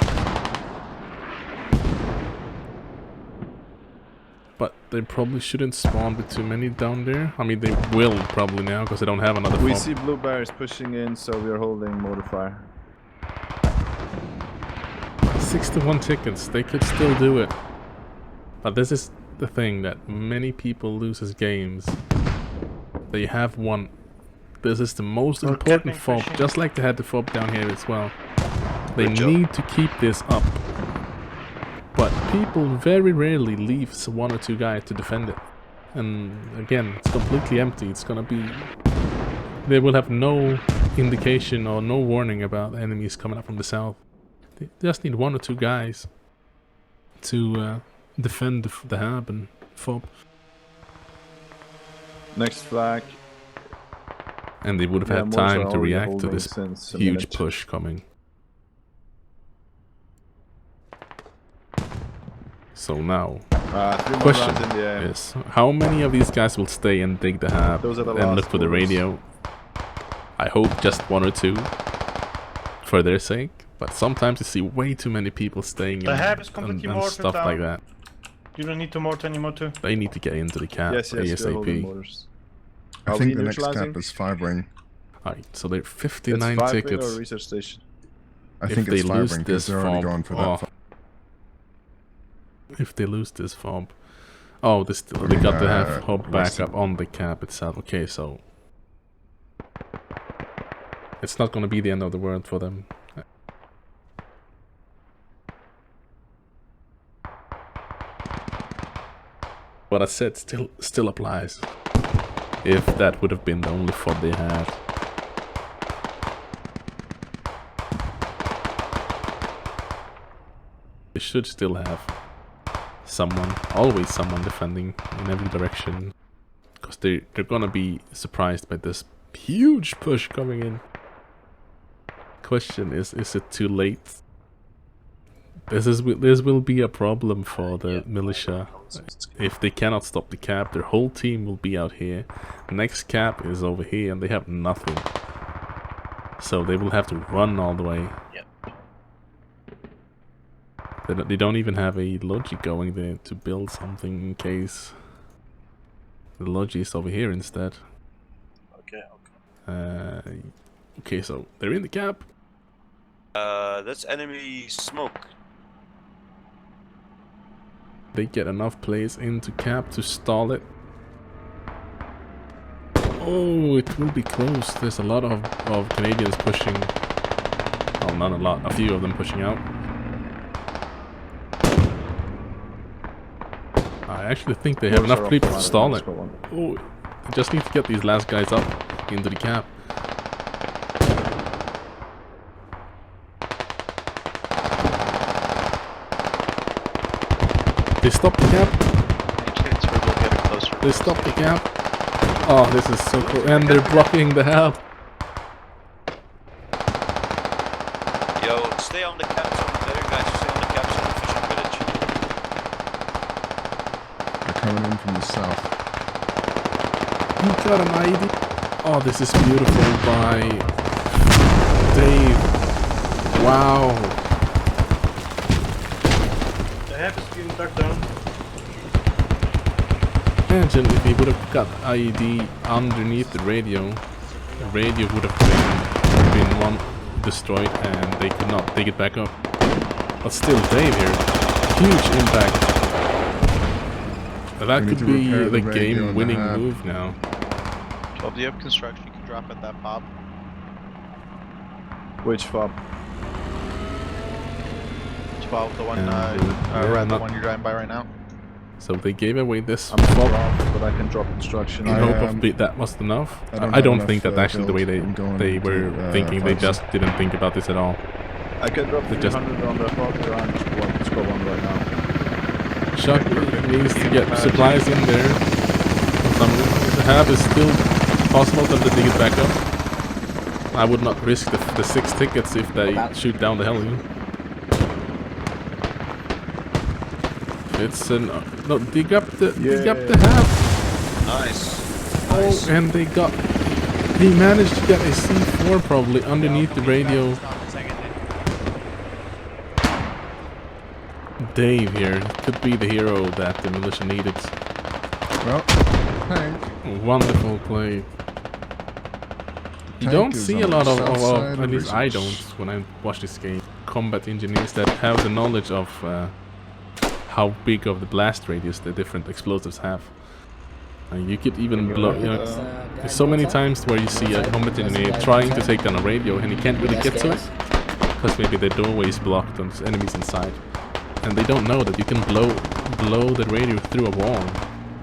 But they probably shouldn't spawn with too many down there. I mean, they will probably now because they don't have another fob.
We see blue bears pushing in, so we are holding mortar fire.
61 tickets, they could still do it. But this is the thing that many people loses games. They have one. This is the most important fob, just like they had the fob down here as well. They need to keep this up. But people very rarely leave one or two guys to defend it. And again, it's completely empty. It's gonna be... They will have no indication or no warning about enemies coming up from the south. They just need one or two guys to defend the hub and fob.
Next flag.
And they would have had time to react to this huge push coming. So now, question is, how many of these guys will stay and dig the hub and look for the radio? I hope just one or two, for their sake. But sometimes you see way too many people staying and stuff like that.
You don't need to mortar anymore too.
They need to get into the cap ASAP.
I think the next cap is 5-wing.
Alright, so they're 59 tickets.
Or research station?
I think it's 5-wing because they're already going for that.
If they lose this fob... Oh, they got to have hub back up on the cap itself. Okay, so... It's not gonna be the end of the world for them. What I said still applies. If that would have been the only fob they had. They should still have someone, always someone defending in every direction. Because they're gonna be surprised by this huge push coming in. Question is it too late? This will be a problem for the militia. If they cannot stop the cap, their whole team will be out here. Next cap is over here and they have nothing. So they will have to run all the way. They don't even have a logic going there to build something in case the logic is over here instead. Okay, so they're in the cap.
That's enemy smoke.
They get enough players into cap to stall it. Oh, it will be close. There's a lot of Canadians pushing. Oh, not a lot. A few of them pushing out. I actually think they have enough people to stall it. Oh, they just need to get these last guys up into the cap. They stopped the cap. They stopped the cap. Oh, this is so cool. And they're blocking the hub.
Yo, stay on the caps over there, guys. Stay on the caps on the fishing village.
They're coming in from the south.
You got an ID. Oh, this is beautiful by Dave. Wow.
The hab is getting tucked down.
Imagine if he would have got IED underneath the radio would have been one destroyed and they could not dig it back up. But still, Dave here, huge impact. That could be the game-winning move now.
12, do you have construction you can drop at that fob?
Which fob?
12, the one, around the one you're driving by right now.
So they gave away this
fob, but I can drop construction.
In hope of that was enough. I don't think that's actually the way they were thinking. They just didn't think about this at all.
I can drop 300 on the fob. They're on squad 1 right now.
Chuck needs to get supplies in there. The hab is still possible that they dig it back up. I would not risk the 6 tickets if they shoot down the heli. It's an no. Dig up the half.
Nice.
Oh, and they got. He managed to get a C4 probably underneath the radio. Dave here could be the hero that the militia needed.
Well, Tank.
Wonderful play. You don't see a lot of at least I don't, when I watch this game, combat engineers that have the knowledge of how big of the blast radius the different explosives have. You could even blow, you know, there's so many times where you see a combat engineer trying to take down a radio and he can't really get to it because maybe the doorway is blocked and there's enemies inside. And they don't know that you can blow the radio through a wall.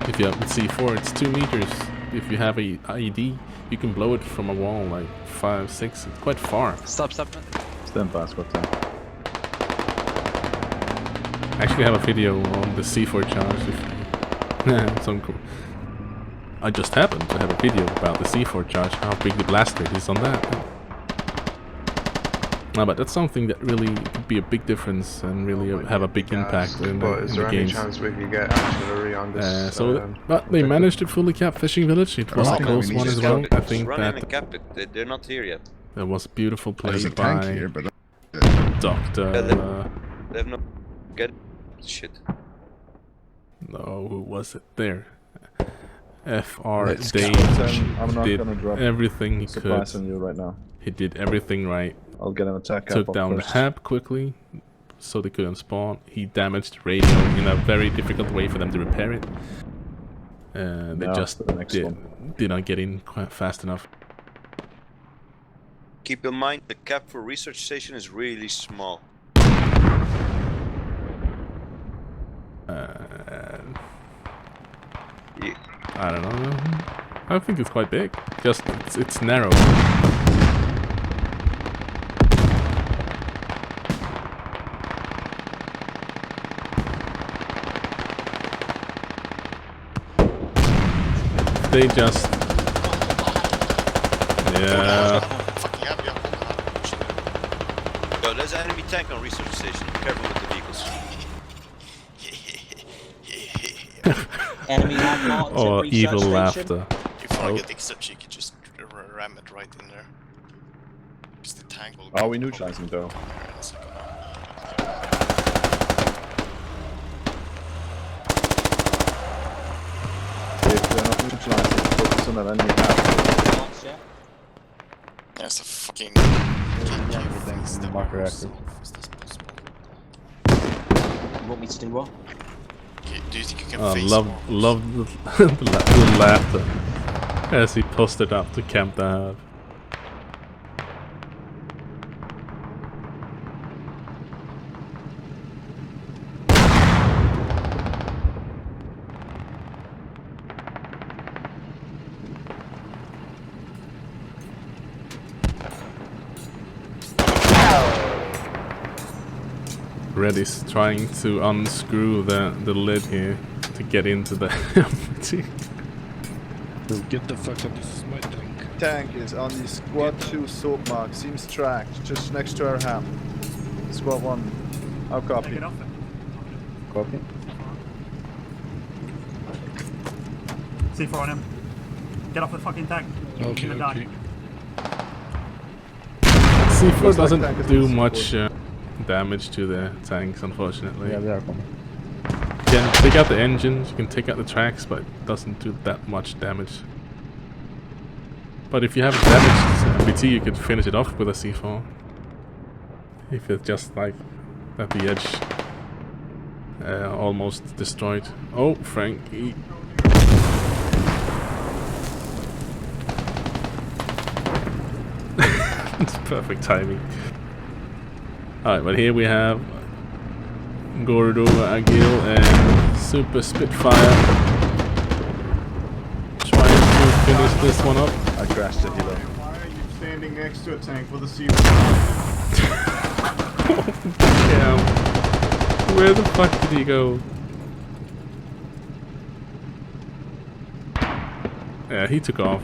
If you have C4, it's 2 meters. If you have a IED, you can blow it from a wall like 5, 6. It's quite far.
Stop.
Stand by, squad time.
I actually have a video on the C4 charge. I just happened to have a video about the C4 charge, how big the blast rate is on that. No, but that's something that really could be a big difference and really have a big impact in the games.
Is there any chance we could get artillery on this?
But they managed to fully cap Fishing Village. It was a close one as well. I think
that they're not here yet.
There was beautiful play
There's a
by
tank here, but
Doctor.
They have no get shit.
No, who was it there? FR
Let's
Dave
I'm not
did
gonna drop
everything he could.
supplies on you right now.
He did everything right.
I'll get an attack.
Took down the hab quickly, so they couldn't spawn. He damaged the radio in a very difficult way for them to repair it. They just did not get in quite fast enough.
Keep in mind the cap for research station is really small.
I don't know. I think it's quite big. Just it's narrow. They just
Yo, there's an enemy tank on research station. Careful with the vehicles.
Enemy landmarks
or
at research
evil
station.
laughter.
If I get except you can just ram it right in there. Because the tank will
Oh, we neutralize him though. If they're not neutralized, focus on that enemy half.
There's a fucking
marker active.
You want me to do what?
Do you think you can
love the laughter as he posted up to camp the hab. Reddy's trying to unscrew the lid here to get into the empty.
Get the fuck up, this is my tank.
Tank is on the squad 2 soap mark, seems tracked, just next to our ham. Squad 1, I'll copy.
Copy.
C4 on him. Get off the fucking tank.
Okay, okay.
C4 doesn't do much damage to the tanks, unfortunately.
Yeah, they are coming.
You can take out the engines, you can take out the tracks, but it doesn't do that much damage. But if you have a damaged MBT, you could finish it off with a C4. If it's just like at the edge, almost destroyed. Oh, Frankie. It's perfect timing. Alright, but here we have Gordo, Agil, and Super Spitfire trying to finish this one up.
I crashed the helo.
Why are you standing next to a tank with a C4?
Damn. Where the fuck did he go? Yeah, he took off.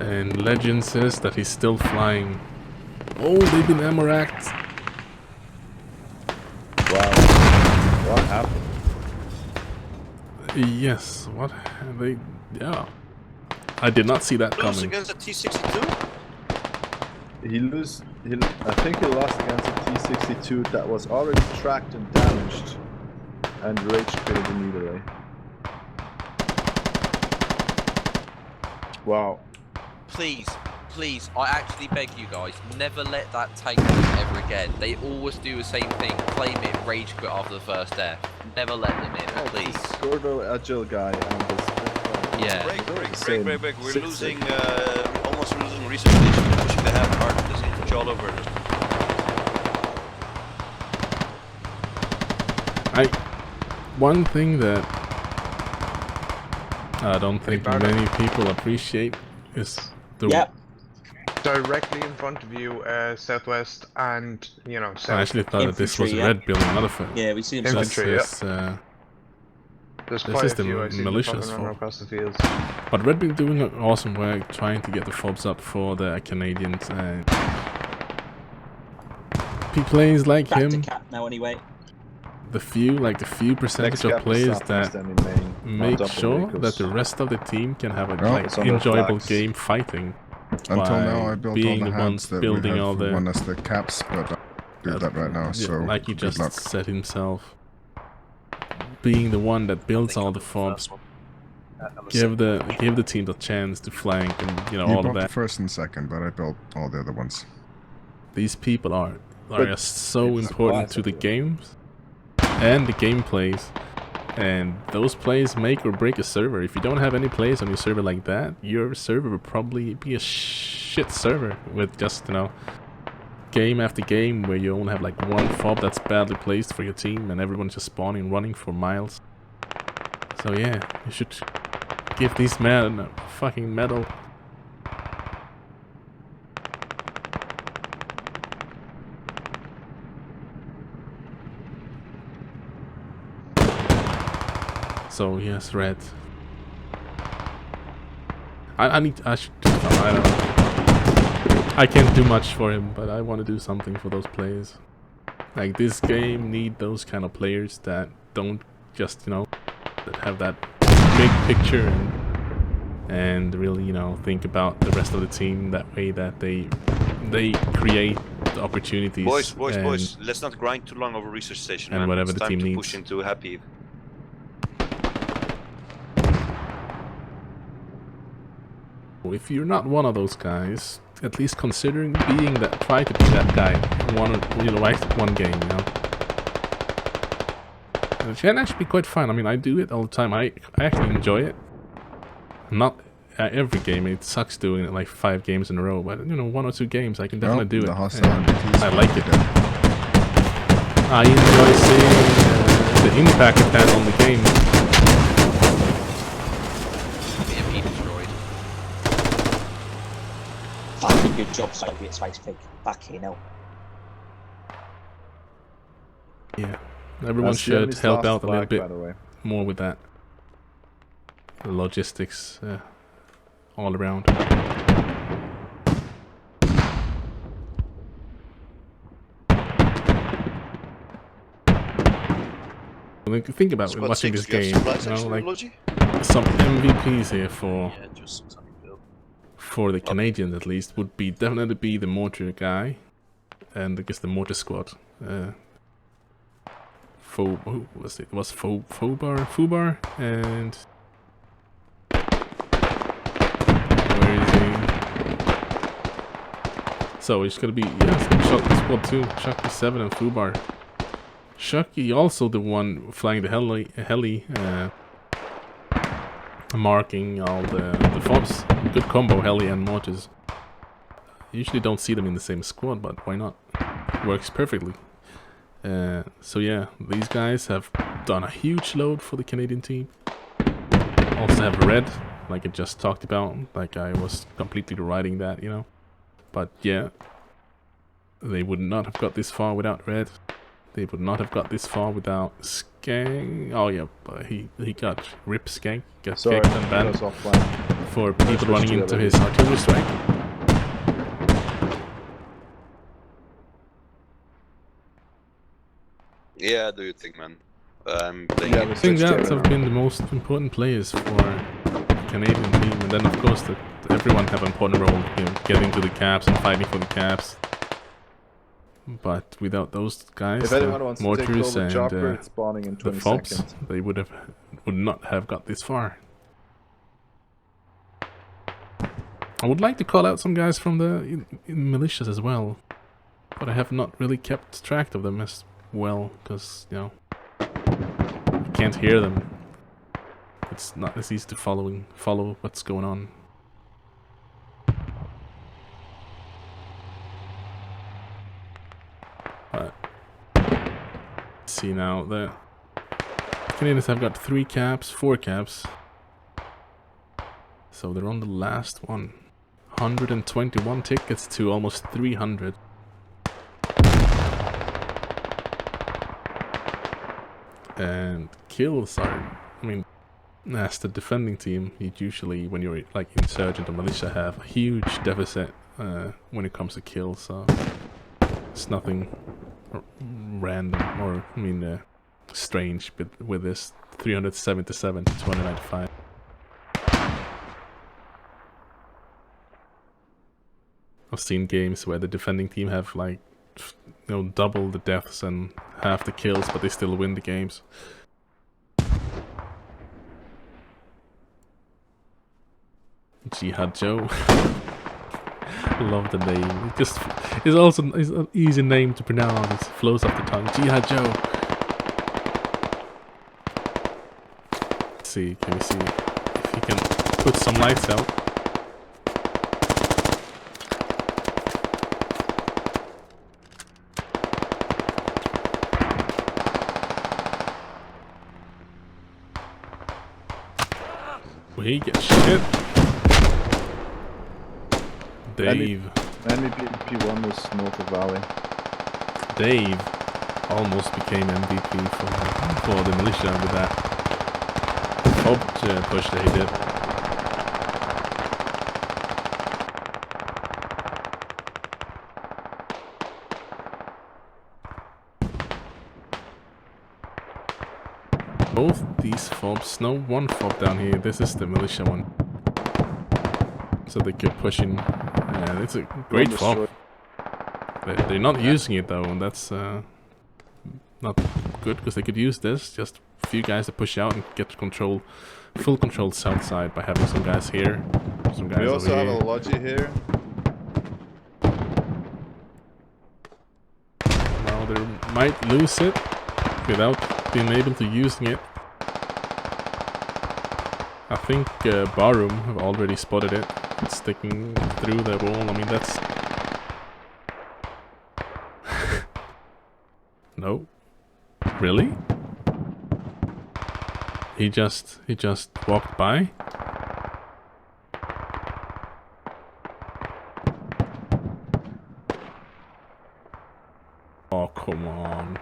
And legend says that he's still flying. Oh, they've been ammo-racked.
Wow. What happened?
Yes, what? They... Yeah. I did not see that
Lose
coming.
against a T-62?
I think he lost against a T-62 that was already tracked and damaged and rage quitted immediately. Wow.
Please, I actually beg you guys, never let that tank move ever again. They always do the same thing, claim it, rage quit after the first death. Never let them in, please.
Scordo agile guy and this.
Yeah.
Break. We're losing, almost losing research station. We're pushing the half hard. There's infantry all over.
One thing that I don't think many people appreciate is the...
Directly in front of you, southwest and, you know, south.
I actually thought that this was a red building, not a...
Yeah, we see him.
Infantry,
This
There's
this
quite
is
a
the
few I see them
militia's
fucking running
fault.
across the fields.
But Red been doing an awesome work trying to get the fobs up for the Canadians, and players like him,
now anyway.
the few percentage of players that make sure that the rest of the team can have a enjoyable game fighting.
Until now, I built
being
all the
the ones
hats that
building
we have
all the
one as the caps, but I'll do that right now. So
like he
good
just
luck.
said himself, being the one that builds all the fobs, give the team the chance to flank and all of that.
The first and second, but I built all the other ones.
These people are so important to the games and the gameplays, and those plays make or break a server. If you don't have any plays on your server like that, your server will probably be a shit server with just game after game where you only have like one fob that's badly placed for your team and everyone's just spawning running for miles. So yeah, you should give these men a fucking medal. So yes, red. I don't know. I can't do much for him, but I want to do something for those players. Like, this game need those kind of players that don't just that have that big picture and really think about the rest of the team that way, that they create the opportunities.
Boys, let's not grind too long over research station.
And
man.
whatever
it's
the
time
team
to
needs.
push into happy.
If you're not one of those guys, at least considering try to be that guy one game, It can actually be quite fun. I mean, I do it all the time. I actually enjoy it. Not every game. It sucks doing it like 5 games in a row, but 1 or 2 games I can definitely do it. I like it. I enjoy seeing the impact it has on the game.
Fucking good job, Soviet Space Pig. Fucking hell.
Yeah, everyone should help out a little bit more with that. The logistics all around. Think about watching this game, like some MVPs here for the Canadians at least would be definitely be the mortar guy, and I guess the mortar squad. Who was it? It was Fubar, and where is he? So it's gonna be Shucky squad 2, Shucky 7 and Fubar. Shucky also the one flying the heli, marking all the fobs. Good combo, heli and mortars. Usually don't see them in the same squad, but why not? Works perfectly. So yeah, these guys have done a huge load for the Canadian team. Also have red, like I just talked about, like I was completely writing that, But yeah, they would not have got this far without red. They would not have got this far without Skank. Oh yeah, but he got Rip Skank, got kicked and banned for people running into his artillery strike.
Yeah, do you think, man? I'm playing
I think that have been the most important players for the Canadian team, and then of course everyone have an important role, you know, getting to the caps and fighting for the caps. But without those guys,
if anyone wants to take
mortars
over
and
chopper, it's spawning in 20
the FOBs,
seconds.
they would not have got this far. I would like to call out some guys from the militias as well, but I have not really kept track of them as well, because, you know, I can't hear them. It's not as easy to follow what's going on. But let's see now, the Canadians have got 4 caps. So they're on the last one. 121 tickets to almost 300. And kills are, I mean, as the defending team, you usually, when you're like insurgent or militia, have a huge deficit when it comes to kills. So it's nothing random or, I mean, strange with this 377 to 295. I've seen games where the defending team have like, you know, double the deaths and half the kills, but they still win the games. Jihad Joe. Love the name. It's also an easy name to pronounce. It flows off the tongue. Jihad Joe. Let's see, can we see if he can put some lights out? He gets shit. Dave.
MVP1 was north of Valley.
Dave almost became MVP for the militia with that FOB push that he did. Both these FOBs, no, one FOB down here, this is the militia one. So they keep pushing, and it's a great FOB. They're not using it though, and that's not good, because they could use this, just a few guys to push out and get control, full control south side by having some guys here, some guys over here.
We also have a Logi here.
Now they might lose it without being able to using it. I think Barroom have already spotted it. It's sticking through the wall. I mean, that's... No. Really? He just walked by? Oh, come on.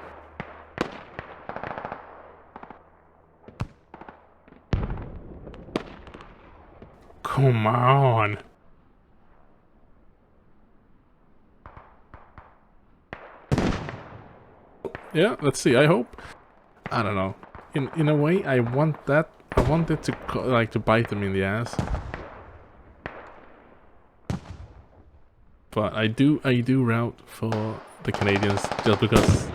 Come on. Yeah, let's see. I hope. I don't know. In a way, I want that. I want it to like to bite them in the ass. But I do route for the Canadians just because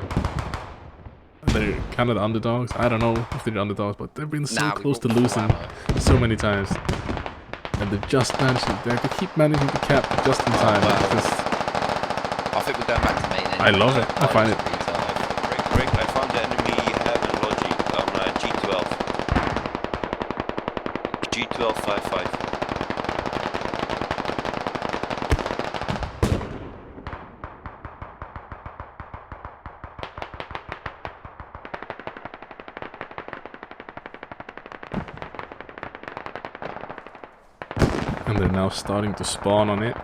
they're kind of the underdogs. I don't know if they're the underdogs, but they've been so close to losing so many times. And they just managing, they keep managing to cap just in time.
I think we're going back to main anyway.
I love it. I find it.
Rick, I found the enemy having logic on G12. G12 55.
And they're now starting to spawn on it.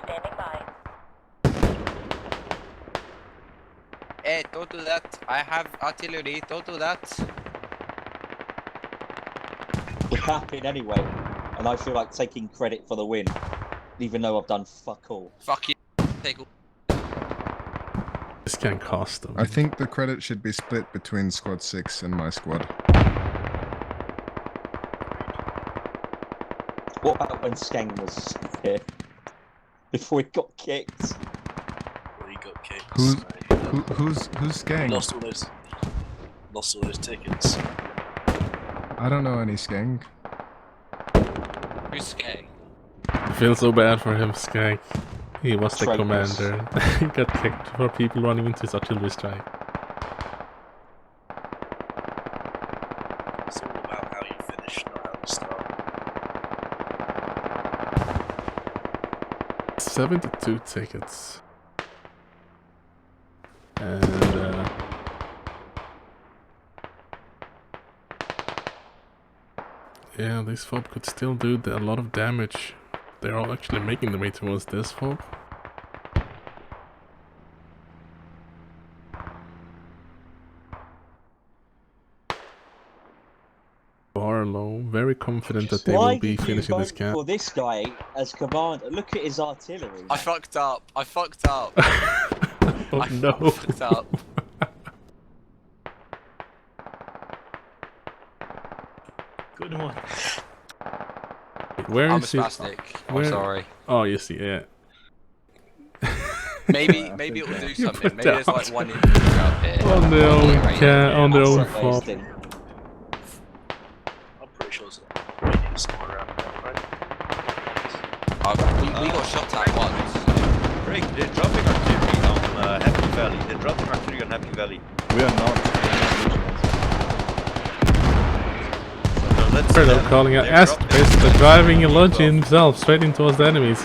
standing by.
Hey, don't do that. I have artillery. Don't do that.
We're capping anyway, and I feel like taking credit for the win, even though I've done fuck all.
Fuck you. Take all.
This can cost them.
I think the credit should be split between Squad 6 and my squad.
What about when Skeng was here? Before he got kicked?
Well, he got kicked.
Who's gang?
Lost all those tickets.
I don't know any Skeng.
Who's Skeng?
I feel so bad for him, Skank. He was the
Traitors.
commander. He got kicked for people running into his artillery strike.
It's all about how you finish, not how you start.
72 tickets. And yeah, this fob could still do a lot of damage. They're all actually making their way towards this fob. Barlow, very confident that they will be finishing this camp.
For this guy as commander, look at his artillery.
I fucked up. I fucked up.
Oh no.
I fucked up.
Good one.
Where
I'm
is
a
he?
spastic.
Where?
I'm sorry.
Oh, you see, yeah.
Maybe it'll do
You
something.
put
Maybe there's
that
like one infantry up here.
on their own on their own fob.
I'm pretty sure it's somewhere around there, right?
We got shot at once.
Craig, they're dropping artillery on Happy Valley. They're dropping artillery on Happy Valley.
We are not.
They're calling out Asterisk, they're driving a Logi himself straight into us enemies.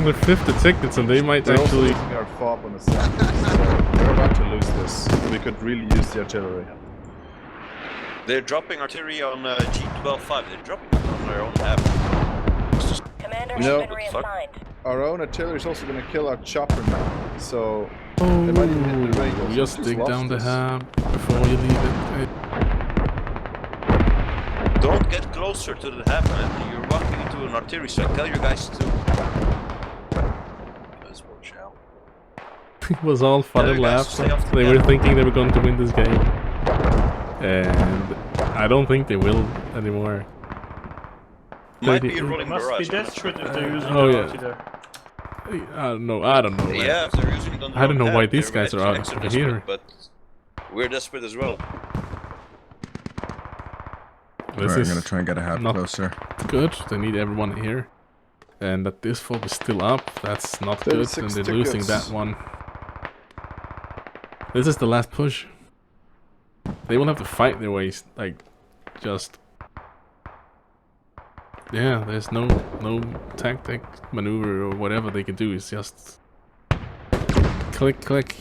With 50 tickets and they might
They're
actually...
also using our fob on the side, so we're about to lose this. We could really use the artillery.
They're dropping artillery on G12-5. They're dropping it on their own map.
Commander
You
has
know,
been reassigned.
our own artillery is also going to kill our chopper now, so they might even hit the range.
Just dig down the hab before you leave it.
Don't get closer to the hab, man. You're walking into an artillery strike. Tell your guys to... Guys, watch out.
It was all fun and laughter. They were thinking they were going to win this game. And I don't think they will anymore.
Might be a rolling
Must
barrage.
be desperate if they're using
oh
the
yeah.
arty there.
I don't know. I don't know.
Yeah, if they're using it on the
I don't know
wrong
why
hab,
these
they're
guys are out
extra
over
desperate,
here.
But we're desperate as well.
This
I'm
is
gonna try and get a hab
not
closer.
good. They need everyone here. And that this fob is still up, that's not good. And they're losing that one. This is the last push. They will have to fight their ways, like, just... Yeah, there's no tactic, maneuver, or whatever they can do. It's just... Click, click.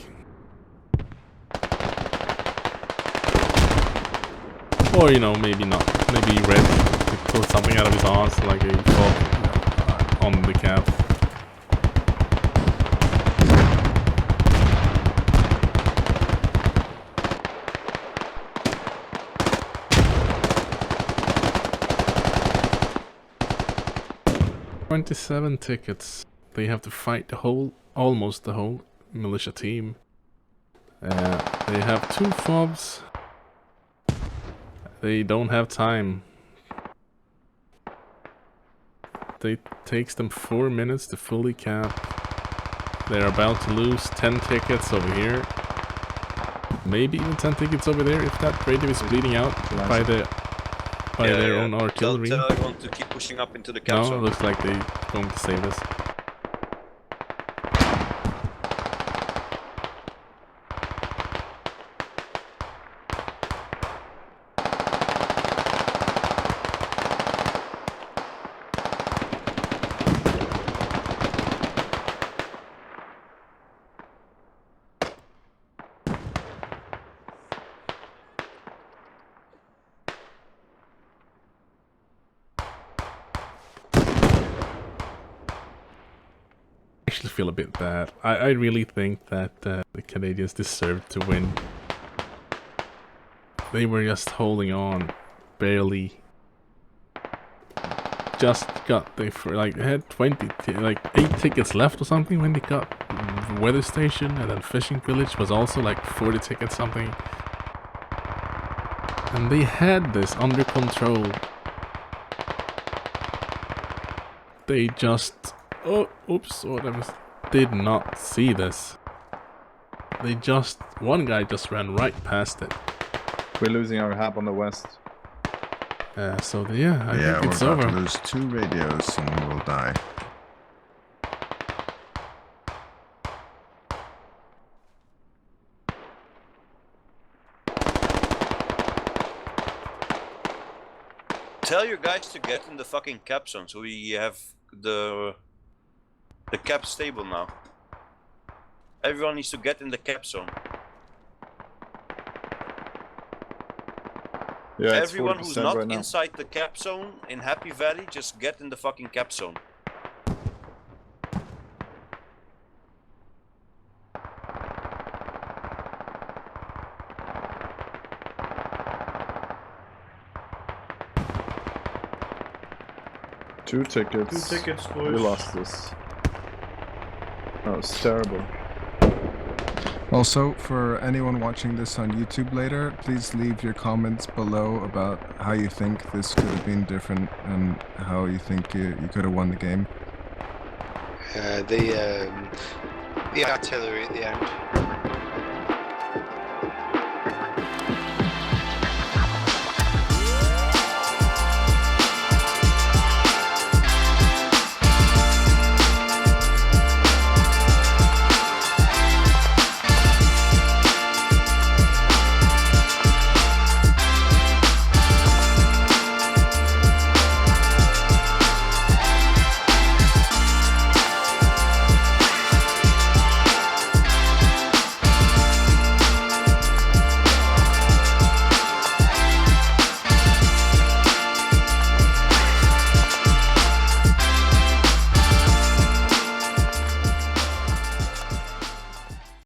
Or, you know, maybe not. Maybe Red could pull something out of his arse, like a fob on the cap. $27 tickets. They have to fight almost the whole militia team. They have 2 fobs. They don't have time. It takes them 4 minutes to fully cap. They're about to lose 10 tickets over here. Maybe even 10 tickets over there if that radio is bleeding out by their own artillery.
Tell everyone to keep pushing up into the cap
No,
zone.
it looks like they're going to save us. just feel a bit bad. I really think that the Canadians deserved to win. They were just holding on, barely. Just got they had 8 tickets left or something when they got weather station, and then fishing village was also like 40 tickets something. And they had this under control. They just did not see this. One guy just ran right past it.
We're losing our hab on the west.
I think it's
we're
over.
about to lose 2 radios and we'll die.
Tell your guys to get in the fucking cap zone so we have the cap stable now. Everyone needs to get in the cap zone.
Yeah,
everyone who's not
right
inside the cap zone in Happy Valley, just get in the fucking cap zone.
Two tickets.
2 tickets, boys.
We lost this. That was terrible.
Also, for anyone watching this on YouTube later, please leave your comments below about how you think this could have been different and how you think you could have won the game.
The artillery at the end.